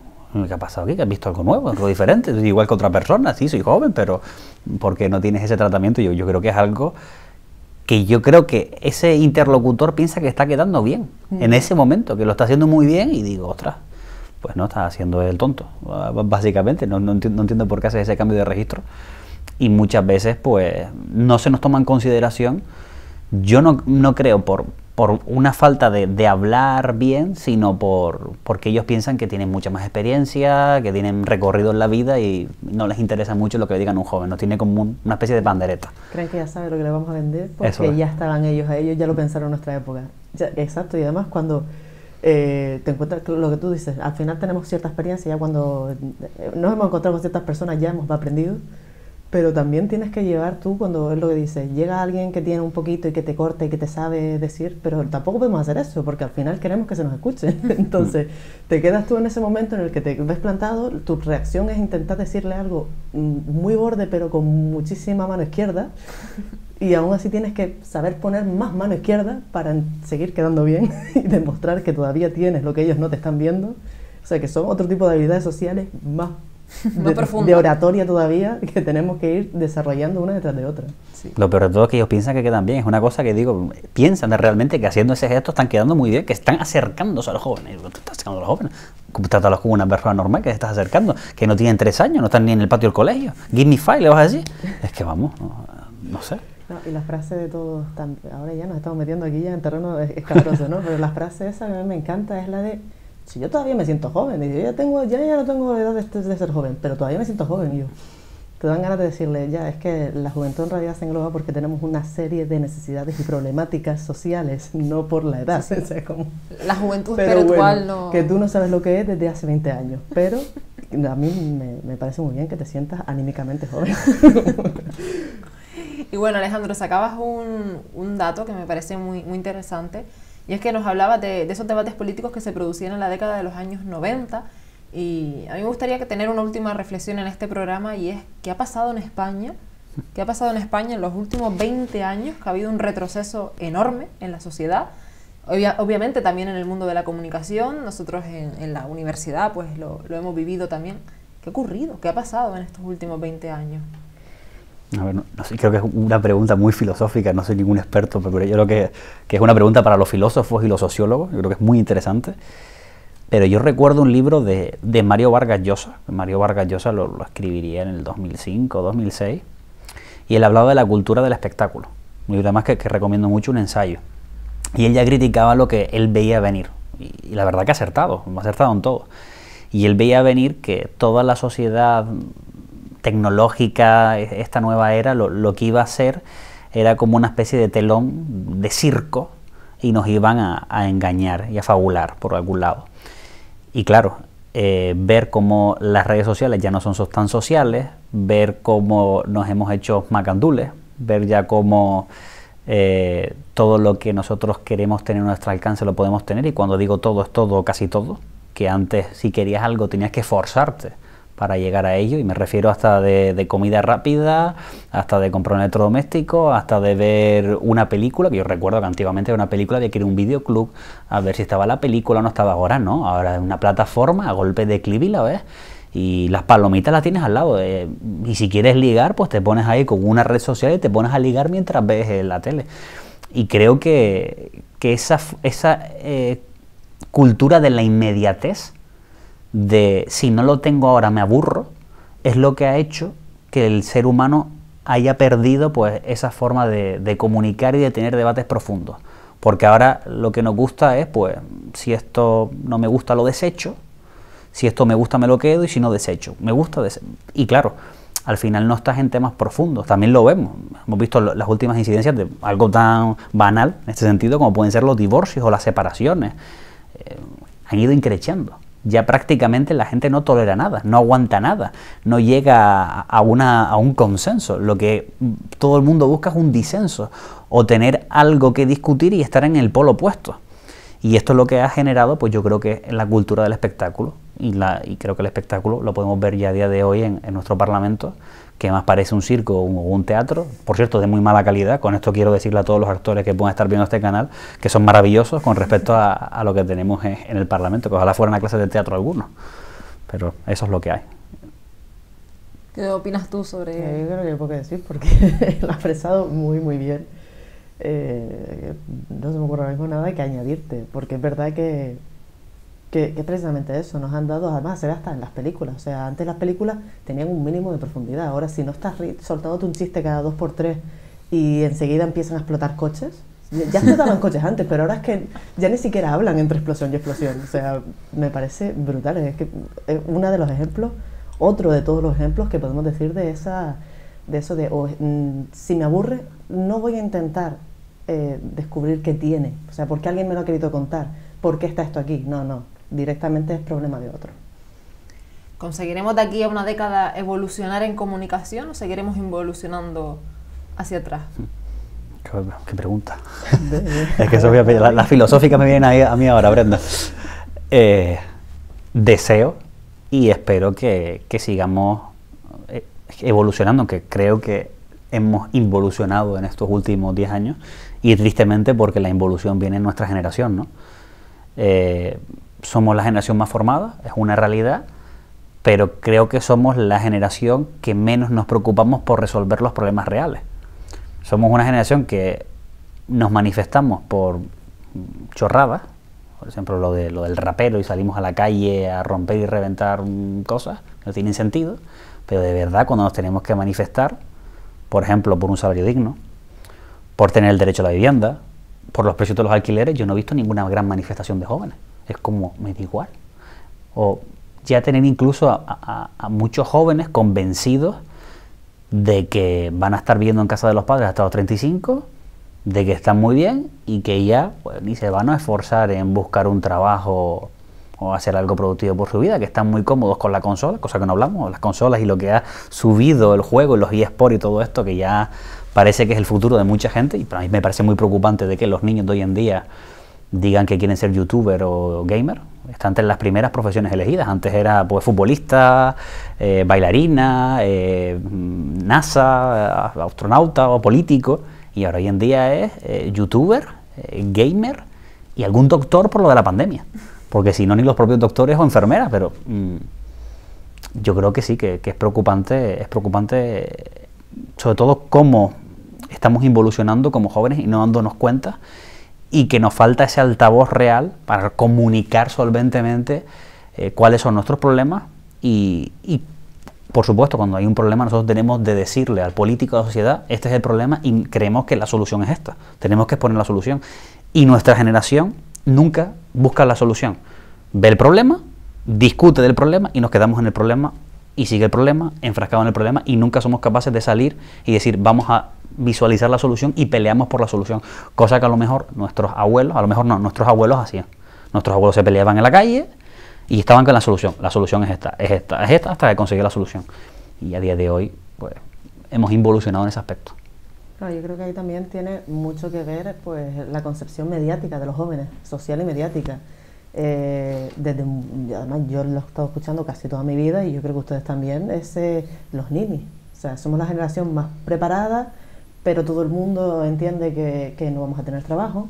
¿qué ha pasado aquí? ¿Que has visto algo nuevo, algo diferente? Igual que otra persona, sí, soy joven, pero ¿por qué no tienes ese tratamiento? Yo creo que es algo que yo creo que ese interlocutor piensa que está quedando bien en ese momento, que lo está haciendo muy bien, y digo, ostras, pues no, está haciendo el tonto, básicamente. No entiendo por qué hace ese cambio de registro, y muchas veces pues no se nos toma en consideración. Yo no creo por una falta de hablar bien, sino porque ellos piensan que tienen mucha más experiencia, que tienen recorrido en la vida, y no les interesa mucho lo que le digan a un joven. Nos tiene como una especie de pandereta. Creen que ya saben lo que le vamos a vender, porque ya estaban ellos ya lo pensaron en nuestra época. Exacto, y además cuando te encuentras lo que tú dices, al final tenemos cierta experiencia, ya cuando nos hemos encontrado con ciertas personas ya hemos aprendido. Pero también tienes que llevar tú, cuando es lo que dices, llega alguien que tiene un poquito y que te corta y que te sabe decir, pero tampoco podemos hacer eso, porque al final queremos que se nos escuche. Entonces, te quedas tú en ese momento en el que te ves plantado, tu reacción es intentar decirle algo muy borde, pero con muchísima mano izquierda, y aún así tienes que saber poner más mano izquierda para seguir quedando bien y demostrar que todavía tienes lo que ellos no te están viendo. O sea, que son otro tipo de habilidades sociales más de oratoria todavía, que tenemos que ir desarrollando una detrás de otra. Sí. Lo peor de todo es que ellos piensan que quedan bien. Es una cosa que digo, piensan realmente que haciendo ese gesto están quedando muy bien, que están acercándose a los jóvenes. Te estás acercando a los jóvenes, trátalos como una persona normal, que te estás acercando, que no tienen 3 años, no están ni en el patio del colegio. Give me 5, le vas a decir. Es que vamos, no sé. No, y la frase de todos, ahora ya nos estamos metiendo aquí ya en terreno escabroso, ¿no? Pero la frase esa que a mí me encanta es la de, si yo todavía me siento joven, y yo ya no tengo edad de ser joven, pero todavía me siento joven, y yo, te dan ganas de decirle, ya, es que la juventud en realidad se engloba porque tenemos una serie de necesidades y problemáticas sociales, no por la edad. Sí, sí. O sea, como, La juventud pero espiritual bueno, no... que tú no sabes lo que es desde hace 20 años, pero a mí me parece muy bien que te sientas anímicamente joven. Y bueno, Alejandro, sacabas un dato que me parece muy, muy interesante, y es que nos hablabas de esos debates políticos que se producían en la década de los años 90, y a mí me gustaría tener una última reflexión en este programa, y es ¿qué ha pasado en España? ¿Qué ha pasado en España en los últimos 20 años? Que ha habido un retroceso enorme en la sociedad, obviamente también en el mundo de la comunicación, nosotros en la universidad pues lo hemos vivido también. ¿Qué ha ocurrido? ¿Qué ha pasado en estos últimos 20 años? A ver, no sé, creo que es una pregunta muy filosófica, no soy ningún experto, pero yo creo que es una pregunta para los filósofos y los sociólogos, yo creo que es muy interesante. Pero yo recuerdo un libro de Mario Vargas Llosa. Mario Vargas Llosa lo escribiría en el 2005, 2006, y él hablaba de la cultura del espectáculo. Un libro además que recomiendo mucho, un ensayo. Y él ya criticaba lo que él veía venir, y la verdad que ha acertado en todo. Y él veía venir que toda la sociedad tecnológica, esta nueva era, lo que iba a ser era como una especie de telón de circo, y nos iban a engañar y a fabular por algún lado. Y claro, ver cómo las redes sociales ya no son tan sociales, ver cómo nos hemos hecho macandules, ver ya cómo todo lo que nosotros queremos tener a nuestro alcance lo podemos tener, y cuando digo todo es todo, casi todo, que antes si querías algo tenías que esforzarte para llegar a ello, y me refiero hasta de comida rápida, hasta de comprar un electrodoméstico, hasta de ver una película, que yo recuerdo que antiguamente era una película, había que ir a un videoclub a ver si estaba la película o no estaba. Ahora no, ahora es una plataforma, a golpe de clic y la ves, y las palomitas las tienes al lado, y si quieres ligar, pues te pones ahí con una red social y te pones a ligar mientras ves la tele. Y creo que esa cultura de la inmediatez, de si no lo tengo ahora me aburro, es lo que ha hecho que el ser humano haya perdido pues esa forma de comunicar y de tener debates profundos. Porque ahora lo que nos gusta es, pues, si esto no me gusta lo desecho, si esto me gusta me lo quedo, y si no desecho. Me gusta, y claro, al final no estás en temas profundos, también lo vemos. Hemos visto las últimas incidencias de algo tan banal en este sentido como pueden ser los divorcios o las separaciones. Han ido increciendo. Ya prácticamente la gente no tolera nada, no aguanta nada, no llega a un consenso. Lo que todo el mundo busca es un disenso, o tener algo que discutir y estar en el polo opuesto. Y esto es lo que ha generado, pues yo creo que en la cultura del espectáculo, y creo que el espectáculo lo podemos ver ya a día de hoy en nuestro Parlamento, que más parece un circo o un teatro, por cierto, de muy mala calidad. Con esto quiero decirle a todos los actores que puedan estar viendo este canal que son maravillosos con respecto a lo que tenemos en el Parlamento, que ojalá fueran a clases de teatro algunos, pero eso es lo que hay. ¿Qué opinas tú sobre...? Yo creo que hay poco que decir porque lo ha expresado muy muy bien. No se me ocurre ahora mismo nada que añadirte, porque es verdad que precisamente eso nos han dado, además se ve hasta en las películas. O sea, antes las películas tenían un mínimo de profundidad, ahora si no estás soltándote un chiste cada 2x3 y enseguida empiezan a explotar coches. Ya explotaban coches antes, pero ahora es que ya ni siquiera hablan entre explosión y explosión. O sea, me parece brutal. Es que es uno de los ejemplos, otro de todos los ejemplos que podemos decir de eso de si me aburre, no voy a intentar descubrir qué tiene. O sea, ¿por qué alguien me lo ha querido contar? ¿Por qué está esto aquí? No, directamente es problema de otro. ¿Conseguiremos de aquí a una década evolucionar en comunicación o seguiremos involucionando hacia atrás? Qué pregunta. Es que eso la filosófica me viene a mí ahora, Brenda. Deseo y espero que sigamos evolucionando, aunque creo que hemos involucionado en estos últimos 10 años, y tristemente porque la involución viene en nuestra generación, ¿no? Somos la generación más formada, es una realidad, pero creo que somos la generación que menos nos preocupamos por resolver los problemas reales. Somos una generación que nos manifestamos por chorradas, por ejemplo lo del rapero, y salimos a la calle a romper y reventar cosas que no tienen sentido, pero de verdad cuando nos tenemos que manifestar, por ejemplo por un salario digno, por tener el derecho a la vivienda, por los precios de los alquileres, yo no he visto ninguna gran manifestación de jóvenes. Es como, me da igual. O ya tener incluso a muchos jóvenes convencidos de que van a estar viviendo en casa de los padres hasta los 35, de que están muy bien y que ya pues, ni se van a esforzar en buscar un trabajo o hacer algo productivo por su vida, que están muy cómodos con la consola, cosa que no hablamos, las consolas y lo que ha subido el juego, los eSports y todo esto, que ya parece que es el futuro de mucha gente, y para mí me parece muy preocupante de que los niños de hoy en día digan que quieren ser youtuber o gamer. Está entre las primeras profesiones elegidas. Antes era pues futbolista, bailarina, NASA, astronauta o político, y ahora hoy en día es youtuber, gamer y algún doctor por lo de la pandemia, porque si no ni los propios doctores o enfermeras, pero yo creo que sí, que es preocupante sobre todo cómo estamos involucionando como jóvenes y no dándonos cuenta, y que nos falta ese altavoz real para comunicar solventemente cuáles son nuestros problemas y por supuesto, cuando hay un problema nosotros tenemos de decirle al político de la sociedad, este es el problema y creemos que la solución es esta, tenemos que exponer la solución, y nuestra generación nunca busca la solución, ve el problema, discute del problema y nos quedamos en el problema y sigue el problema, enfrascado en el problema, y nunca somos capaces de salir y decir vamos a visualizar la solución y peleamos por la solución, cosa que a lo mejor nuestros abuelos hacían. Nuestros abuelos se peleaban en la calle y estaban con la solución es esta, hasta que consiguió la solución, y a día de hoy pues hemos involucionado en ese aspecto. Claro, yo creo que ahí también tiene mucho que ver pues la concepción mediática de los jóvenes, social y mediática. Además yo lo he estado escuchando casi toda mi vida y yo creo que ustedes también, los ninis. O sea, somos la generación más preparada, pero todo el mundo entiende que no vamos a tener trabajo,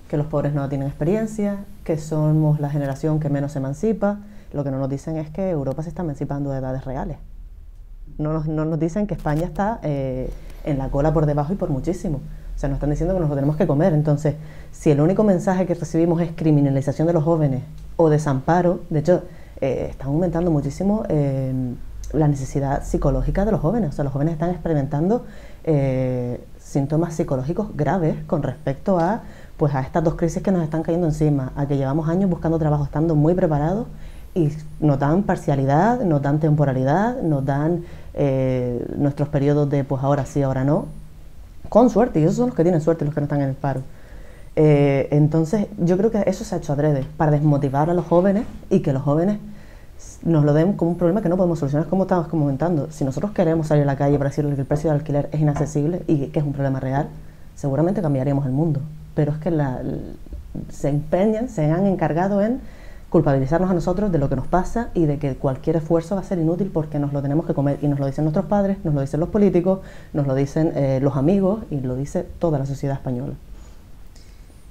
que los pobres no tienen experiencia, que somos la generación que menos se emancipa. Lo que no nos dicen es que Europa se está emancipando de edades reales. No nos dicen que España está en la cola por debajo y por muchísimo. O sea, nos están diciendo que nos lo tenemos que comer. Entonces, si el único mensaje que recibimos es criminalización de los jóvenes o desamparo, de hecho, están aumentando muchísimo la necesidad psicológica de los jóvenes. O sea, los jóvenes están experimentando síntomas psicológicos graves con respecto a estas dos crisis que nos están cayendo encima, a que llevamos años buscando trabajo, estando muy preparados, y nos dan parcialidad, nos dan temporalidad, nos dan nuestros periodos de pues ahora sí, ahora no, con suerte, y esos son los que tienen suerte, los que no están en el paro. Entonces yo creo que eso se ha hecho adrede, para desmotivar a los jóvenes y que los jóvenes nos lo den como un problema que no podemos solucionar, como estábamos comentando. Si nosotros queremos salir a la calle para decirles que el precio del alquiler es inaccesible y que es un problema real, seguramente cambiaríamos el mundo. Pero es que se han encargado en culpabilizarnos a nosotros de lo que nos pasa y de que cualquier esfuerzo va a ser inútil porque nos lo tenemos que comer, y nos lo dicen nuestros padres, nos lo dicen los políticos, nos lo dicen los amigos y lo dice toda la sociedad española.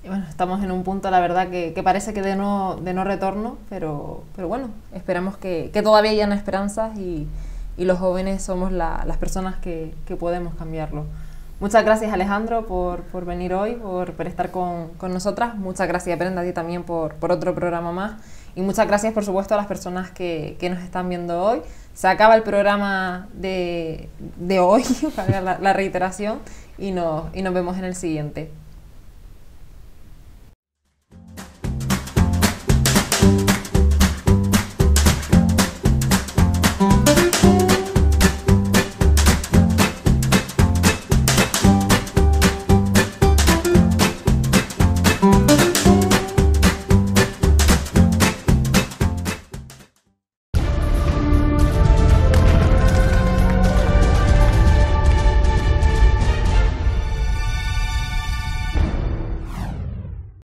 Y bueno, estamos en un punto, la verdad, que parece que de no retorno, pero bueno, esperamos que todavía hayan esperanzas y los jóvenes somos las personas que podemos cambiarlo. Muchas gracias, Alejandro, por venir hoy, por estar con nosotras. Muchas gracias, Brenda, a ti también por otro programa más. Y muchas gracias, por supuesto, a las personas que nos están viendo hoy. Se acaba el programa de hoy, para la reiteración, y nos vemos en el siguiente.